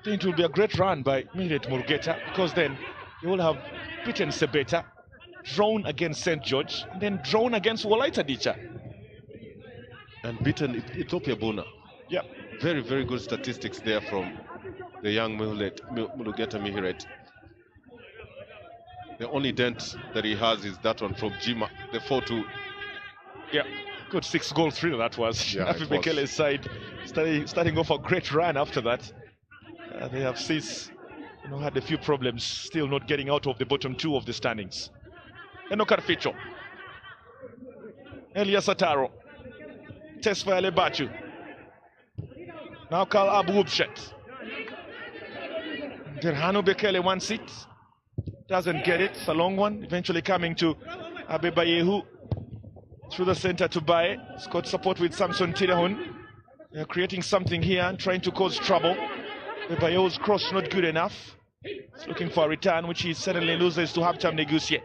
then it will be a great run by Miret Murgeta, because then they will have beaten Sebeta, drawn against St. George, and then drawn against Wolaita Dicha. And beaten Ethiopia Buna. Yep. Very, very good statistics there from the young Mulugeta Mihiret. The only dent that he has is that one from Jima, the 4-2. Yeah, good 6 goals really that was. Yeah, Afi Bekele's side starting off a great run after that. They have since had a few problems, still not getting out of the bottom 2 of the standings. Enokar Ficho. Elias Ataro. Tesfaya Lebachu. Now Karl Abu Ubshet. Gerhano Bekele wants it. Doesn't get it. It's a long one. Eventually coming to Abebayehu. Through the center to Baye. It's got support with Samson Tidahun. They're creating something here and trying to cause trouble. Abebayehu's cross not good enough. He's looking for a return, which he certainly loses to Habtam Negusie.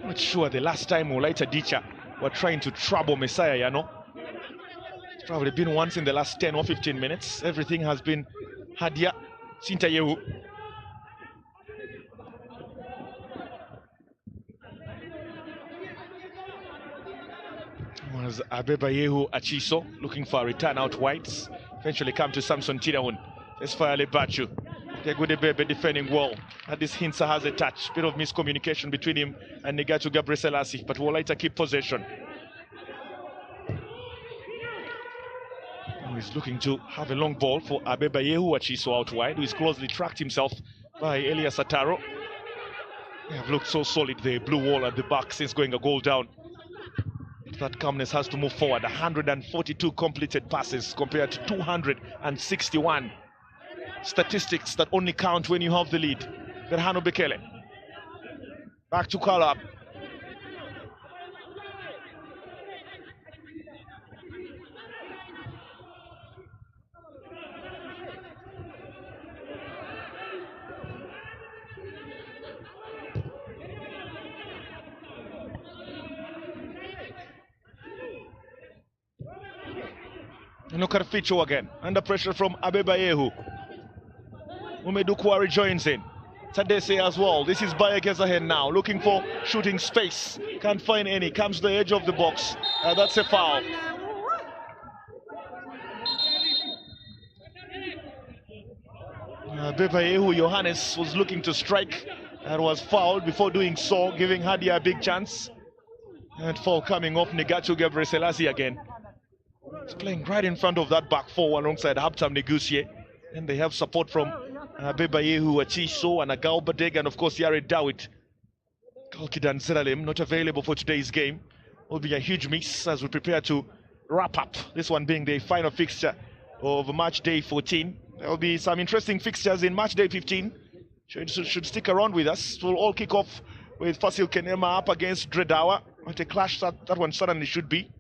Not sure the last time Wolaita Dicha were trying to trouble Messiah, It's probably been once in the last 10 or 15 minutes. Everything has been Hadiya Sintayehu. Was Abebayehu Achiso looking for a return out whites. Eventually come to Samson Tidahun. Tesfaya Lebachu. Tegude Bebe defending well. Addis Hinsa has a touch. Bit of miscommunication between him and Negatu Gabriel Selassie, but Wolaita keep possession. He's looking to have a long ball for Abebayehu Achiso out wide, who is closely tracked himself by Elias Ataro. They have looked so solid, the blue wall at the back since going a goal down. That calmness has to move forward. 142 completed passes compared to 261. Statistics that only count when you have the lead. Berhano Bekele. Back to Kalab. Look at Ficho again. Under pressure from Abebayehu. Umedu Kwari joins in. Tadese as well. This is Baye Gezahen now. Looking for shooting space. Can't find any. Comes to the edge of the box. That's a foul. Abebayehu Johannes was looking to strike and was fouled before doing so, giving Hadiya a big chance. And foul coming off Negachu Gebre Selassie again. He's playing right in front of that back four alongside Habtam Negusie. And they have support from Abebayehu, Achiso, and Agaubadeg, and of course Yared Dawit. Kalkidan Zeralim not available for today's game. Will be a huge miss as we prepare to wrap up. This one being the final fixture of match day 14. There will be some interesting fixtures in match day 15. Should stick around with us. We'll all kick off with Fasil Kenema up against Dredawa. What a clash that one certainly should be.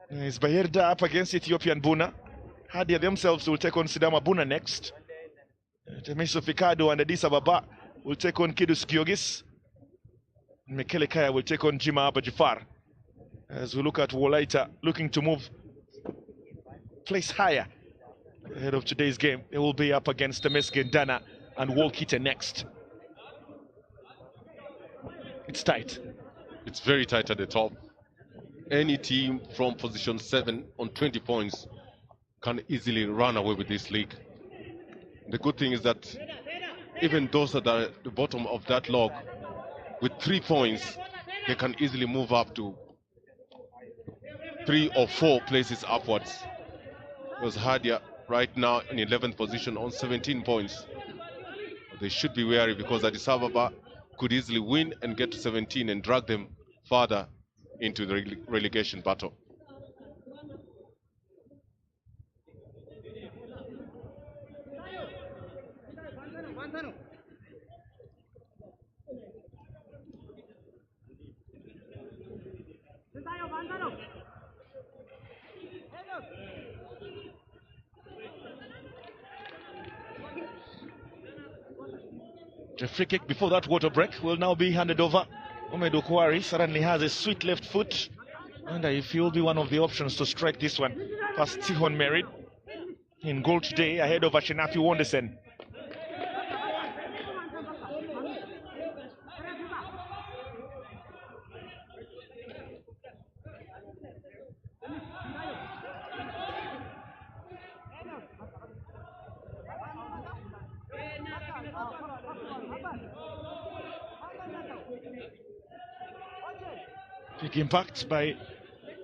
It's Bayerda up against Ethiopian Buna. Hadiya themselves will take on Sidama Buna next. Temeso Ficado and Addis Ababa will take on Kidus Gyogis. Mekele Kaya will take on Jima Abba Jafar. As we look at Wolayta looking to move place higher ahead of today's game. They will be up against Temesgen Dana and Wolkita next. It's tight. It's very tight at the top. Any team from position 7 on 20 points can easily run away with this league. The good thing is that even those that are at the bottom of that log with 3 points, they can easily move up to 3 or 4 places upwards. Because Hadiya right now in 11th position on 17 points. They should be wary because Addis Ababa could easily win and get to 17 and drag them further into the relegation battle. The free kick before that water break will now be handed over. Umedu Kwari suddenly has a sweet left foot. I wonder if he will be one of the options to strike this one past Tihon Merit in goal today ahead of Ashinafi Wondersen. Big impact by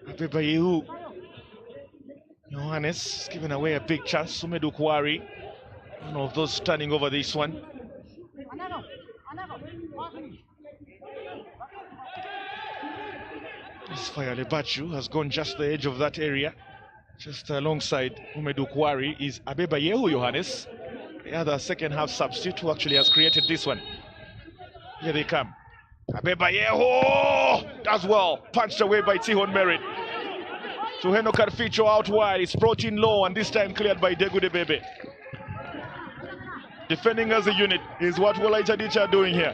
Abebayehu. Johannes giving away a big chance. Umedu Kwari, one of those standing over this one. This Fire Lebachu has gone just the edge of that area. Just alongside Umedu Kwari is Abebayehu Johannes, the other second half substitute who actually has created this one. Here they come. Abebayehu does well, punched away by Tihon Merit. To Heno Karficho out wide, it's brought in low and this time cleared by Degude Bebe. Defending as a unit is what Wolayta Dicha are doing here.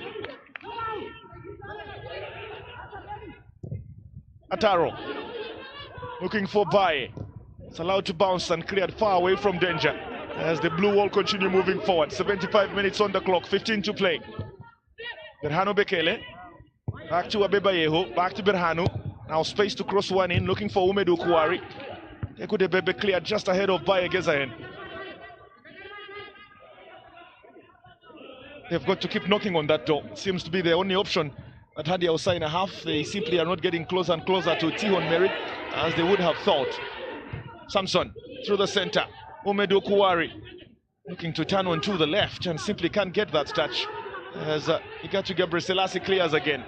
Ataro looking for Baye. It's allowed to bounce and cleared far away from danger as the blue wall continue moving forward. 75 minutes on the clock, 15 to play. Berhanu Bekele, back to Abebayehu, back to Berhanu. Now space to cross one in, looking for Umedu Kwari. Ekude Bebe cleared just ahead of Baye Gezahen. They've got to keep knocking on that door. It seems to be the only option that Hadiya Hosana have. They simply are not getting closer and closer to Tihon Merit as they would have thought. Samson through the center. Umedu Kwari looking to turn on to the left and simply can't get that touch as Igachu Gabriel Selassie clears again.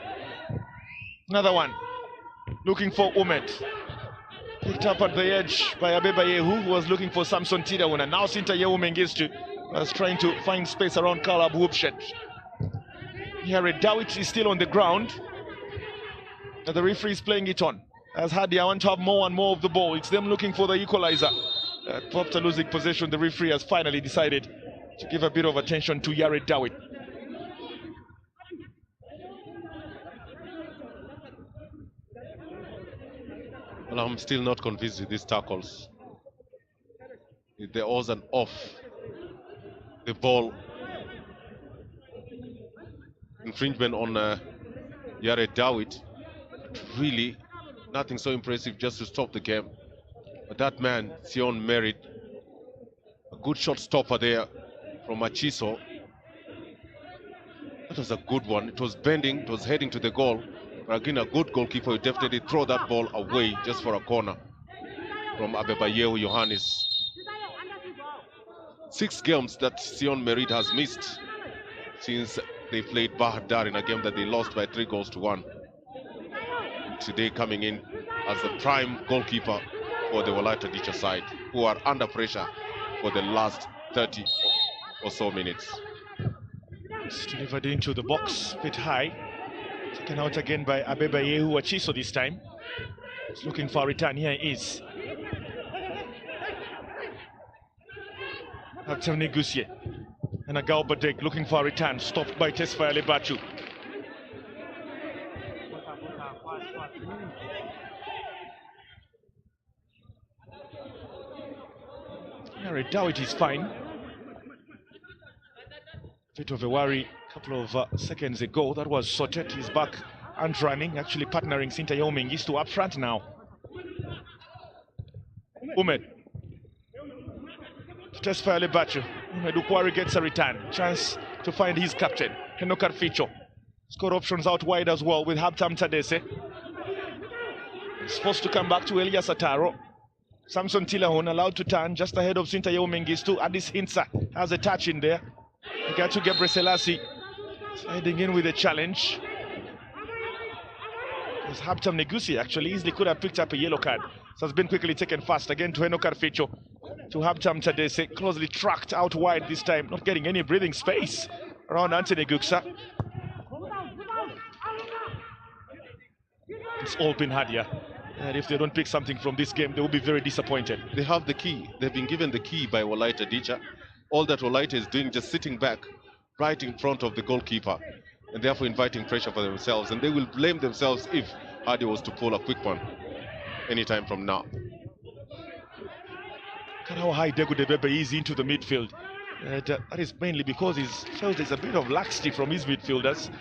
Another one looking for Umed. Picked up at the edge by Abebayehu, who was looking for Samson Tidawuna. Now Sinta Yehu Mengistu was trying to find space around Kalab Whoopshed. Here Dawit is still on the ground. The referee is playing it on. As Hadiya want to have more and more of the ball. It's them looking for the equalizer. After losing possession, the referee has finally decided to give a bit of attention to Yared Dawit. Well, I'm still not convinced with these tackles. There was an off the ball infringement on Yare Dawit. Really nothing so impressive just to stop the game. But that man, Sion Merit, a good shot stopper there from Machiso. That was a good one. It was bending, it was heading to the goal. But again, a good goalkeeper would definitely throw that ball away just for a corner from Abebayehu Yohannes. 6 games that Sion Merit has missed since they played Bahadar in a game that they lost by 3-1. Today coming in as the prime goalkeeper for the Wolayta dicha side, who are under pressure for the last 30 or so minutes. It's delivered into the box, bit high. Taken out again by Abebayehu Achiso this time. He's looking for a return. Here he is. After Negusie. And a Galbadek looking for a return, stopped by Tesfaye Lebachu. Yare Dawit is fine. Bit of a worry a couple of seconds ago. That was sorted. He's back and running, actually partnering Sintayo Mengistu up front now. Umed. Tesfaye Lebachu. Ukwari gets a return. Chance to find his captain, Henokar Ficho. Score options out wide as well with Habtam Tadese. He's forced to come back to Elias Ataro. Samson Tilahun allowed to turn just ahead of Sintayo Mengistu. Addis Hinsa has a touch in there. Got Gebre Selassie sliding in with a challenge. It's Habtam Negusi actually easily could have picked up a yellow card. So it's been quickly taken fast again to Henokar Ficho. To Habtam Tadese, closely tracked out wide this time, not getting any breathing space around Anthony Guksa. It's all been Hadiya, and if they don't pick something from this game, they will be very disappointed. They have the key. They've been given the key by Wolayta dicha. All that Wolayta is doing, just sitting back right in front of the goalkeeper, and therefore inviting pressure for themselves, and they will blame themselves if Hadiya was to pull a quick one anytime from now. Look at how high Degu Debebe is into the midfield. That is mainly because he felt there's a bit of laxity from his midfielders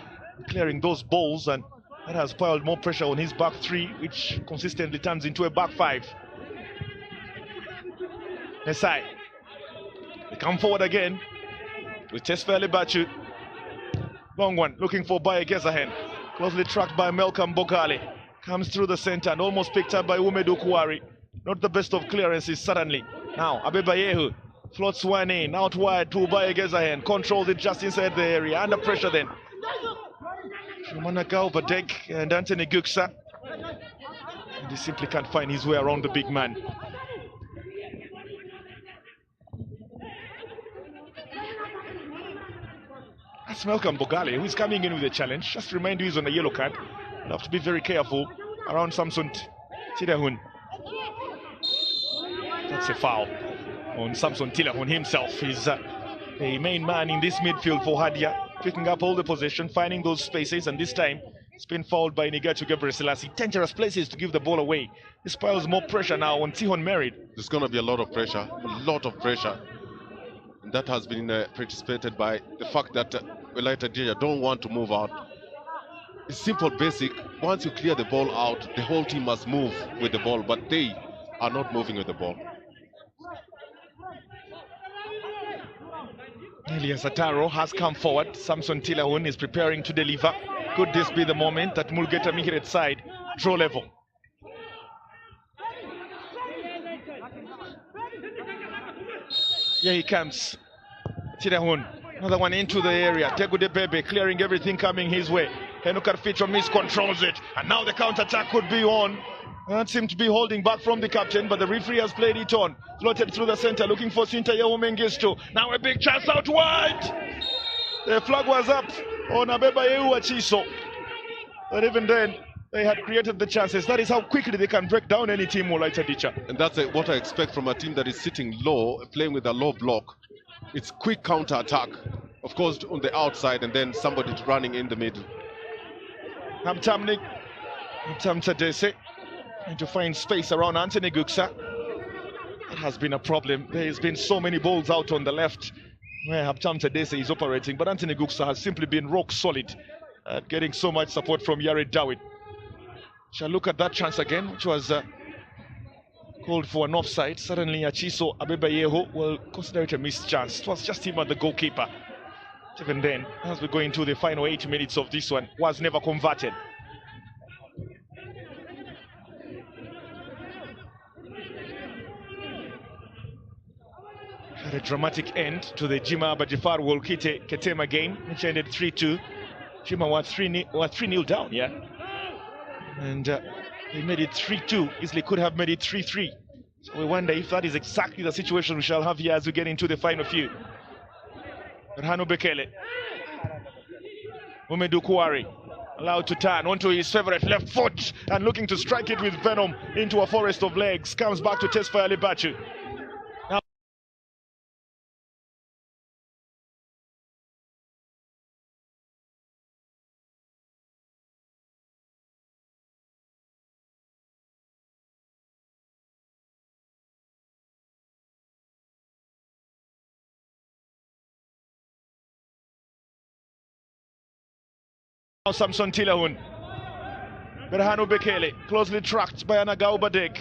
clearing those balls, and that has piled more pressure on his back three, which consistently turns into a back five. Nesai. They come forward again with Tesfaye Lebachu. Long one, looking for Baye Gezahen. Closely tracked by Malcolm Bogale. Comes through the center and almost picked up by Umedu Kuwari. Not the best of clearances suddenly. Now, Abebayehu floats one in, out wide to Baye Gezahen. Controls it just inside the area. Under pressure then. Shumanakao, Badek and Anthony Guksa. And he simply can't find his way around the big man. That's Malcolm Bogale, who is coming in with a challenge. Just to remind you, he's on a yellow card. You'll have to be very careful around Samson Tilahun. That's a foul on Samson Tilahun himself. He's the main man in this midfield for Hadiya, picking up all the possession, finding those spaces, and this time it's been fouled by Nigatu Gebre Selassie. Dangerous places to give the ball away. This piles more pressure now on Tihon Merit. There's going to be a lot of pressure, and that has been participated by the fact that Wolayta dicha don't want to move out. It's simple, basic. Once you clear the ball out, the whole team must move with the ball, but they are not moving with the ball. Elias Ataro has come forward. Samson Tilahun is preparing to deliver. Could this be the moment that Mulgeta Mihiret's side draw level? Here he comes. Tilahun, another one into the area. Tegude Bebe clearing everything coming his way. Henokar Ficho miscontrols it, and now the counter-attack could be on. That seemed to be holding back from the captain, but the referee has played it on. Floated through the center, looking for Sintayo Mengistu. Now a big chance out wide. The flag was up on Abebayehu Achiso. But even then, they had created the chances. That is how quickly they can break down any team, Wolayta dicha. And that's what I expect from a team that is sitting low, playing with a low block. It's quick counter-attack, of course, on the outside, and then somebody running in the middle. Habtam Tadese trying to find space around Anthony Guksa. It has been a problem. There's been so many balls out on the left where Habtam Tadese is operating, but Anthony Guksa has simply been rock solid, getting so much support from Yared Dawid. Shall look at that chance again, which was called for an offside. Suddenly Achiso Abebayeho will consider it a missed chance. It was just him and the goalkeeper. Even then, as we go into the final 8 minutes of this one, was never converted. Had a dramatic end to the Jima Bajifar Wolkite Ketema game, which ended 3-2. Jima was 3-0 down, yeah. And they made it 3-2, easily could have made it 3-3. So we wonder if that is exactly the situation we shall have here as we get into the final few. Berhanu Bekele. Umedu Kuwari allowed to turn onto his favorite left foot and looking to strike it with venom into a forest of legs. Comes back to Tesfa Alibachu. Now Samson Tilahun. Berhanu Bekele, closely tracked by Anagao Badek.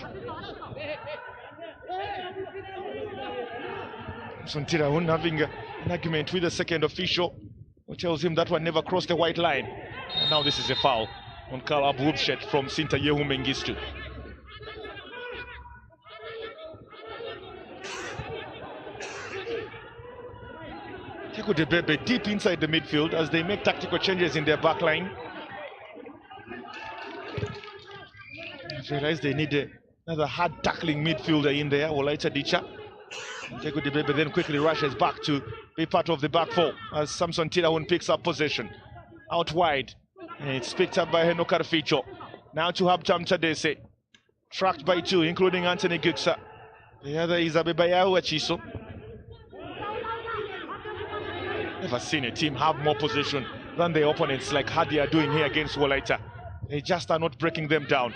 Samson Tilahun having an argument with the second official, who tells him that one never crossed the white line. And now this is a foul on Karl Abubshet from Sinta Yehu Mengistu. Debebe deep inside the midfield as they make tactical changes in their back line. They realize they need another hard tackling midfielder in there, Wolayta Dicha. Debebe then quickly rushes back to be part of the back four as Samson Tilahun picks up possession. Out wide, and it's picked up by Henokar Ficho. Now to Habtam Tadese, tracked by two, including Anthony Guksa. The other is Abebayahu Achiso. Never seen a team have more possession than their opponents like Hadiya doing here against Walaita. They just are not breaking them down.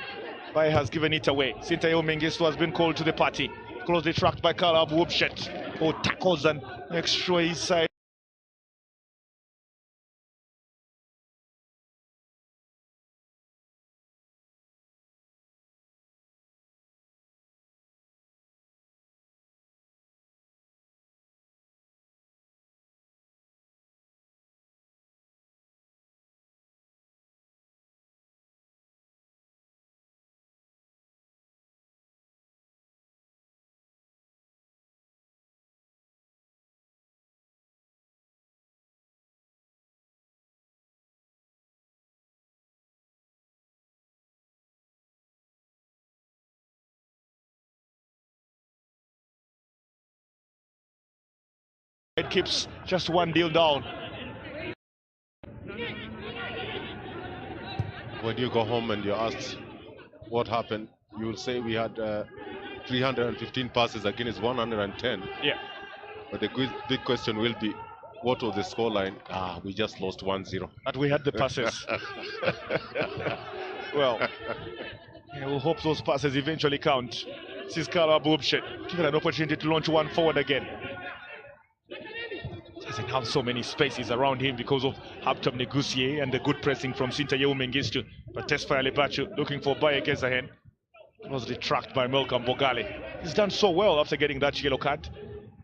Bai has given it away. Sintayo Mengistu has been called to the party. Closely tracked by Karl Abubshet, who tackles and makes sure his side. It keeps just one deal down. When you go home and you're asked what happened, you will say we had 315 passes against 110. Yeah. But the big question will be, what was the scoreline? We just lost 1-0. But we had the passes. Well, yeah, we'll hope those passes eventually count. This is Karl Abubshet, given an opportunity to launch one forward again. Doesn't have so many spaces around him because of Habtam Negusie and the good pressing from Sintayehu Mengistu. But Tesfa Alibachu looking for Baye Gezahen. Closely tracked by Malcolm Bogale. He's done so well after getting that yellow card.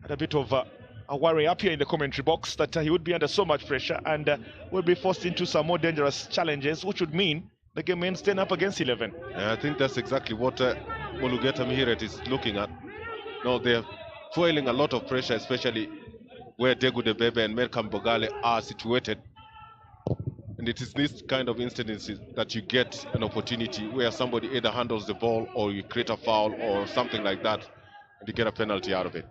Had a bit of a worry up here in the commentary box that he would be under so much pressure and will be forced into some more dangerous challenges, which would mean the game ends 10 up against 11. I think that's exactly what Mulugeta Mihiret is looking at. No, they're fueling a lot of pressure, especially where Degu Debebe and Malcolm Bogale are situated. And it is this kind of instances that you get an opportunity where somebody either handles the ball or you create a foul or something like that and you get a penalty out of it.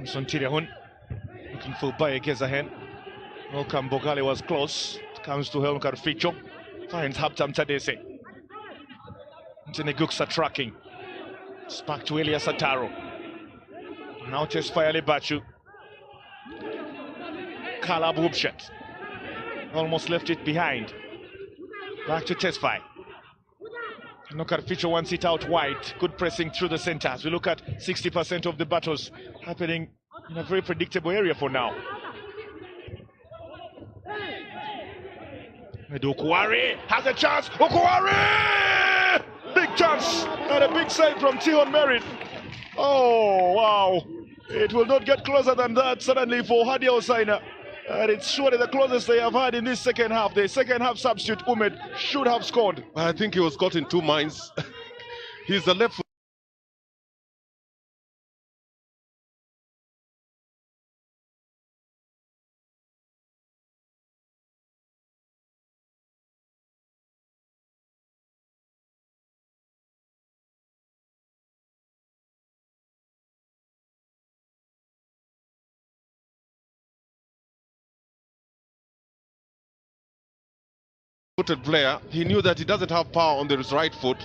Sontirahun looking for Baye Gezahen. Malcolm Bogale was close. It comes to Helmkar Ficho. Finds Habtam Tadese. Anthony Guksa tracking. It's back to Elias Ataro. Now Tesfaye Alibachu. Karl Abubshet almost left it behind. Back to Tesfaye. Henokarficho wants it out wide. Good pressing through the center. As we look at 60% of the battles happening in a very predictable area for now. Okuwari has a chance. Okuwari! Big chance and a big save from Tihon Merit. Oh, wow. It will not get closer than that suddenly for Hadiya Hosana. And it's surely the closest they have had in this second half. The second half substitute, Umed, should have scored. I think he was caught in two minds. He's the left footed player. He knew that he doesn't have power on his right foot.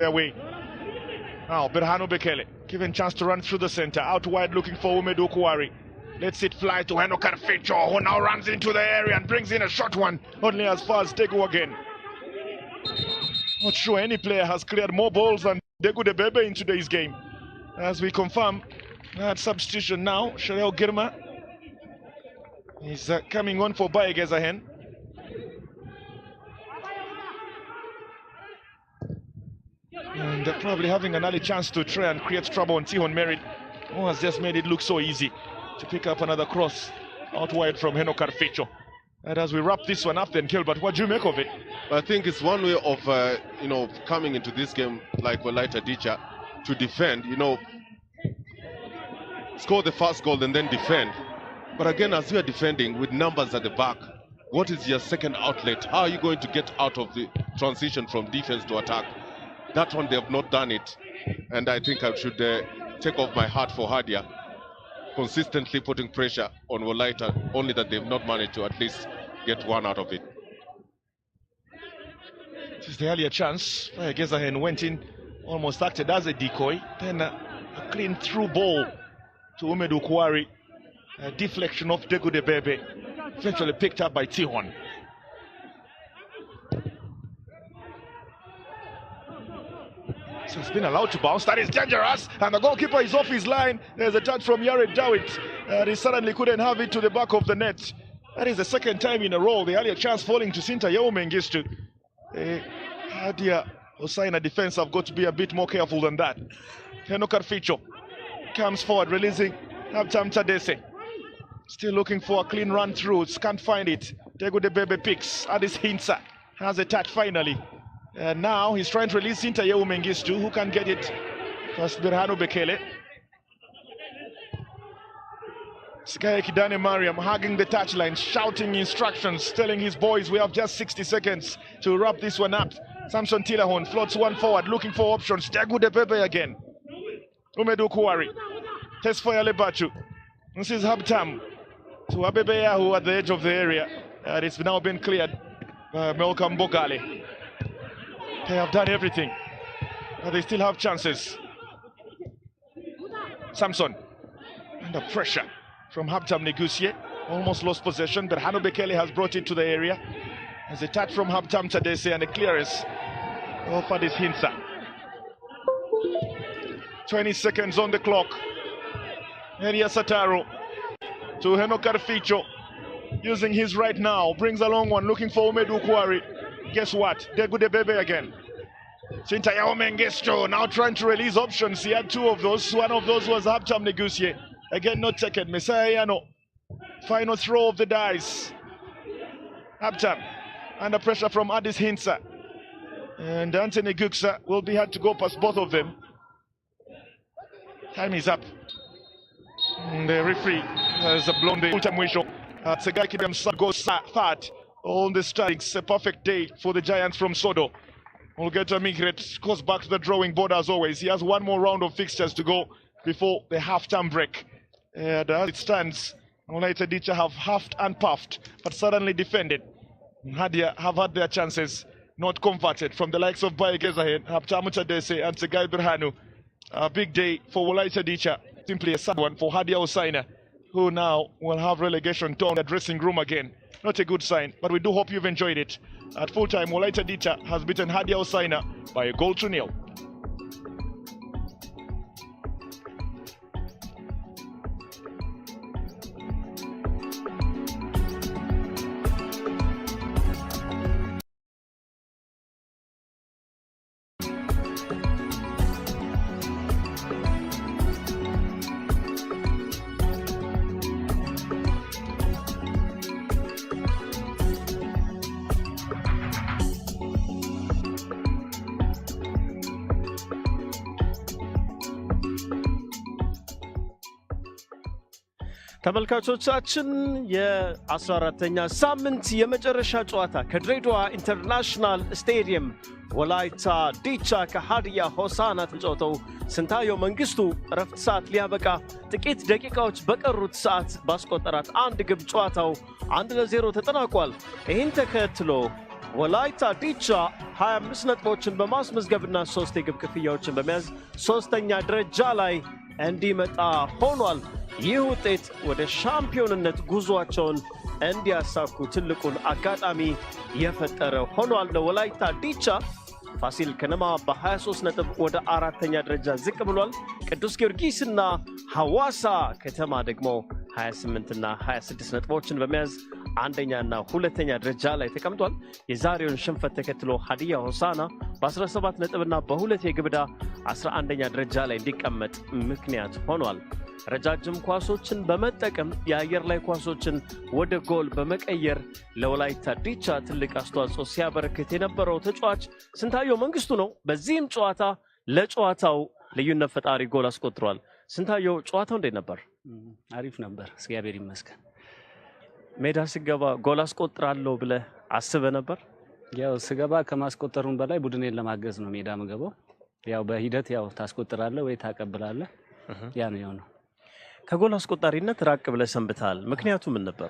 Away. Now, Berhanu Bekele, given chance to run through the center, out wide looking for Umed Okuwari. Lets it fly to Henokarficho, who now runs into the area and brings in a short one, only as far as Degu again. Not sure any player has cleared more balls than Degu de Bebe in today's game. As we confirm that substitution now, Sharel Girma is coming on for Bayegezahen. And probably having an early chance to try and create trouble on Tihon Merit, who has just made it look so easy to pick up another cross out wide from Henokarficho. And as we wrap this one up then, Gilbert, what do you make of it? I think it's one way of, coming into this game like Walaita Dicha to defend, score the first goal and then defend. But again, as you are defending with numbers at the back, what is your second outlet? How are you going to get out of the transition from defense to attack? That one, they have not done it. And I think I should take off my hat for Hadiya, consistently putting pressure on Walaita, only that they've not managed to at least get one out of it. This is the earlier chance. Gezahen went in, almost acted as a decoy. Then a clean through ball to Umed Okuwari. A deflection of Degu de Bebe, eventually picked up by Tihon. So it's been allowed to bounce. That is dangerous. And the goalkeeper is off his line. There's a touch from Yared Dawit. He suddenly couldn't have it to the back of the net. That is the second time in a row. The earlier chance falling to Sinta Mengistu. Hadiya Hosana defense have got to be a bit more careful than that. Henokar Ficho comes forward, releasing Habtam Tadese. Still looking for a clean run through. Can't find it. Degu de Bebe picks. Adis Hinsa has a touch finally. And now he's trying to release Sinta Mengistu. Who can get it? First Birhanu Bekele. Sky Kidane Mariam hugging the touchline, shouting instructions, telling his boys we have just 60 seconds to wrap this one up. Samson Tilahon floats one forward, looking for options. Degu de Bebe again. Umedu Kuwari. Tesfaya Lebachu. This is Habtam to Abebeya, who at the edge of the area. It's now been cleared by Malcolm Bogale. They have done everything, but they still have chances. Samson under pressure from Habtam Negusie. Almost lost possession, but Hanu Bekele has brought it to the area. There's a touch from Habtam Tadese and a clearance for this Hinsa. 20 seconds on the clock. Elia Sataro to Henokar Ficho, using his right now, brings a long one, looking for Umedu Kwari. Guess what? Degude Bebe again. Sinta Mengistu now trying to release options. He had two of those. One of those was Habtam Negusie. Again, not taken. Messiah Yano. Final throw of the dice. Habtam under pressure from Addis Hinsa. And Anthony Guksa will be had to go past both of them. Time is up. The referee has blown the full-time whistle. Tsegaki themselves goes third on the strikes. A perfect day for the Giants from Sodo. We'll get to Migret, goes back to the drawing board as always. He has one more round of fixtures to go before the half-time break. And as it stands, Wolaita Dicha have huffed and puffed, but suddenly defended. Hadiya have had their chances, not converted from the likes of Baye Gezahen, Habtamu Tadese, and Tsegai Birhanu. A big day for Wolaita Dicha, simply a sad one for Hadiya Hosana, who now will have relegation torn the dressing room again. Not a good sign, but we do hope you've enjoyed it. At full time, Wolaita Dicha has beaten Hadiya Hosana by a goal to nil. ተመልካቾቻችን የ14ኛ ሳምንት የመጨረሻ ጨዋታ ከድሬዳዋ ኢንተርናሽናል ስቴዲየም ወላይታ ዲቻ ከሃዲያ ሆሳና ተጫውተው ስንታየው መንግስቱ ረፍት ሰዓት ሊያበቃ ጥቂት ደቂቃዎች በቀሩት ሰዓት ባስቆጠራት አንድ ግብ ጨዋታው 1-0 ተጠናቋል። ይህን ተከትሎ ወላይታ ዲቻ 25 ነጥቦችን በማስመዝገብና 3 የግብ ክፍያዎችን በመያዝ ሶስተኛ ደረጃ ላይ እንዲመጣ ሆኗል። ይህ ውጤት ወደ ሻምፒዮንነት ጉዟቸውን እንዲያሳኩ ትልቁን አጋጣሚ የፈጠረ ሆኗል ለወላይታ ዲቻ። ፋሲል ከነማ በ23 ነጥብ ወደ አራተኛ ደረጃ ዝቅ ብሏል። ቅዱስ ጊዮርጊስና ሐዋሳ ከተማ ደግሞ 28 እና 26 ነጥቦችን በመያዝ አንደኛና ሁለተኛ ደረጃ ላይ ተቀምጧል። የዛሬውን ሽንፈት ተከትሎ ሀዲያ ሆሳና በ17 ነጥብና በሁለት የግብ ዕዳ 11ኛ ደረጃ ላይ እንዲቀመጥ ምክንያት ሆኗል። ረጃጅም ኳሶችን በመጠቀም የአየር ላይ ኳሶችን ወደ ጎል በመቀየር ለወላይታ ዲቻ ትልቅ አስተዋጽኦ ሲያበረክት የነበረው ተጫዋች ስንታየው መንግስቱ ነው። በዚህም ጨዋታ ለጨዋታው ልዩነት ፈጣሪ ጎል አስቆጥሯል። ስንታየው ጨዋታው እንዴት ነበር? አሪፍ ነበር፣ እግዚአብሔር ይመስገን። ሜዳ ሲገባ ጎል አስቆጥራለሁ ብለህ አስበህ ነበር? ያው ስገባ ከማስቆጠሩም በላይ ቡድኔን ለማገዝ ነው ሜዳ ምገባው። ያው በሂደት ያው ታስቆጥራለህ ወይ ታቀብላለህ፣ ያ ነው የሆነው። ከጎል አስቆጣሪነት ራቅ ብለህ ሰንብተሃል። ምክንያቱ ምን ነበር?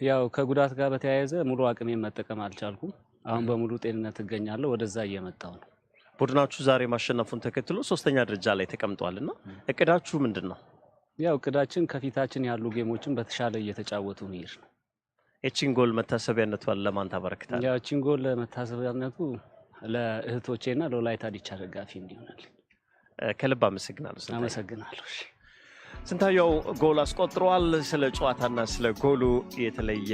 ያው ከጉዳት ጋር በተያያዘ ሙሉ አቅሜን መጠቀም አልቻልኩም። አሁን በሙሉ ጤንነት እገኛለሁ፣ ወደዛ እየመጣው ነው። ቡድናችሁ ዛሬ ማሸነፉን ተከትሎ ሶስተኛ ደረጃ ላይ ተቀምጧልና እቅዳችሁ ምንድነው? ያው እቅዳችን ከፊታችን ያሉ ጌሞችን በተሻለ እየተጫወቱ ነው ይር ነው። እቺን ጎል መታሰቢያነቱ ለማን ታበረክታለህ? ያው እቺን ጎል መታሰቢያነቱ ለእህቶቼና ለወላይታ ዲቻ ደጋፊ እንዲሆናል። ከልብ አመሰግናለሁ። አመሰግናለሁ። እሺ ስንታየው ጎል አስቆጥሯል። ስለ ጨዋታና ስለ ጎሉ የተለየ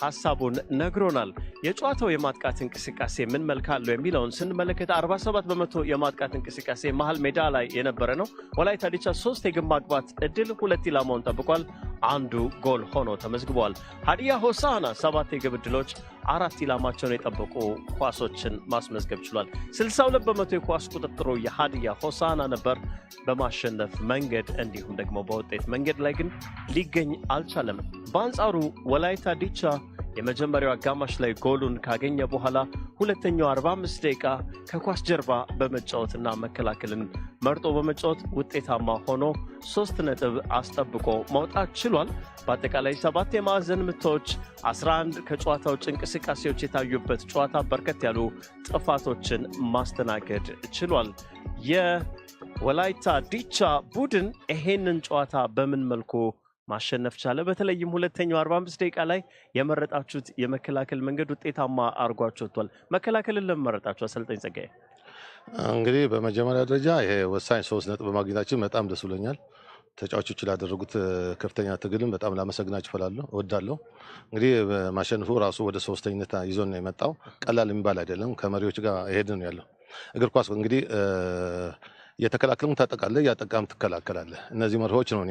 ሐሳቡን ነግሮናል። የጨዋታው የማጥቃት እንቅስቃሴ ምን መልክ አለው የሚለውን ስንመለከት 47% የማጥቃት እንቅስቃሴ መሃል ሜዳ ላይ የነበረ ነው። ወላይታ ዲቻ 3 የግብ ማግባት እድል 2 ኢላማውን ጠብቋል። አንዱ ጎል ሆኖ ተመዝግቧል። ሀዲያ ሆሳዕና 7 የግብ እድሎች 4 ኢላማቸውን የጠበቁ ኳሶችን ማስመዝገብ ችሏል። 62% የኳስ ቁጥጥሩ የሀዲያ ሆሳዕና ነበር። በማሸነፍ መንገድ እንዲሁም ደግሞ በውጤት መንገድ ላይ ግን ሊገኝ አልቻለም። በአንጻሩ ወላይታ ዲቻ የመጀመሪያው አጋማሽ ላይ ጎሉን ካገኘ በኋላ ሁለተኛው 45 ደቂቃ ከኳስ ጀርባ በመጫወትና መከላከልን መርጦ በመጫወት ውጤታማ ሆኖ 3 ነጥብ አስጠብቆ መውጣት ችሏል። በአጠቃላይ 7 የማዕዘን ምቶች 11 ከጨዋታ ውጭ እንቅስቃሴዎች የታዩበት ጨዋታ በርከት ያሉ ጥፋቶችን ማስተናገድ ችሏል። የወላይታ ዲቻ ቡድን ይሄንን ጨዋታ በምን መልኩ ማሸነፍ ቻለ? በተለይም ሁለተኛው 45 ደቂቃ ላይ የመረጣችሁት የመከላከል መንገድ ውጤታማ አርጓችሁ ወጥቷል። መከላከልን ለመረጣችሁ አሰልጣኝ ጸጋዬ? እንግዲህ በመጀመሪያ ደረጃ ይሄ ወሳኝ 3 ነጥብ ማግኘታችን በጣም ደስ ብሎኛል። ተጫዋቾች ላደረጉት ከፍተኛ ትግልም በጣም ላመሰግናችሁ እወዳለሁ። እንግዲህ ማሸነፉ ራሱ ወደ 3ኛነት ይዞን ነው የመጣው። ቀላል የሚባል አይደለም። ከመሪዎች ጋር ይሄድን ነው ያለው። እግር ኳስ እንግዲህ የተከላከልም ታጠቃለህ፣ ያጠቃም ትከላከላለህ። እነዚህ መርሆች ነው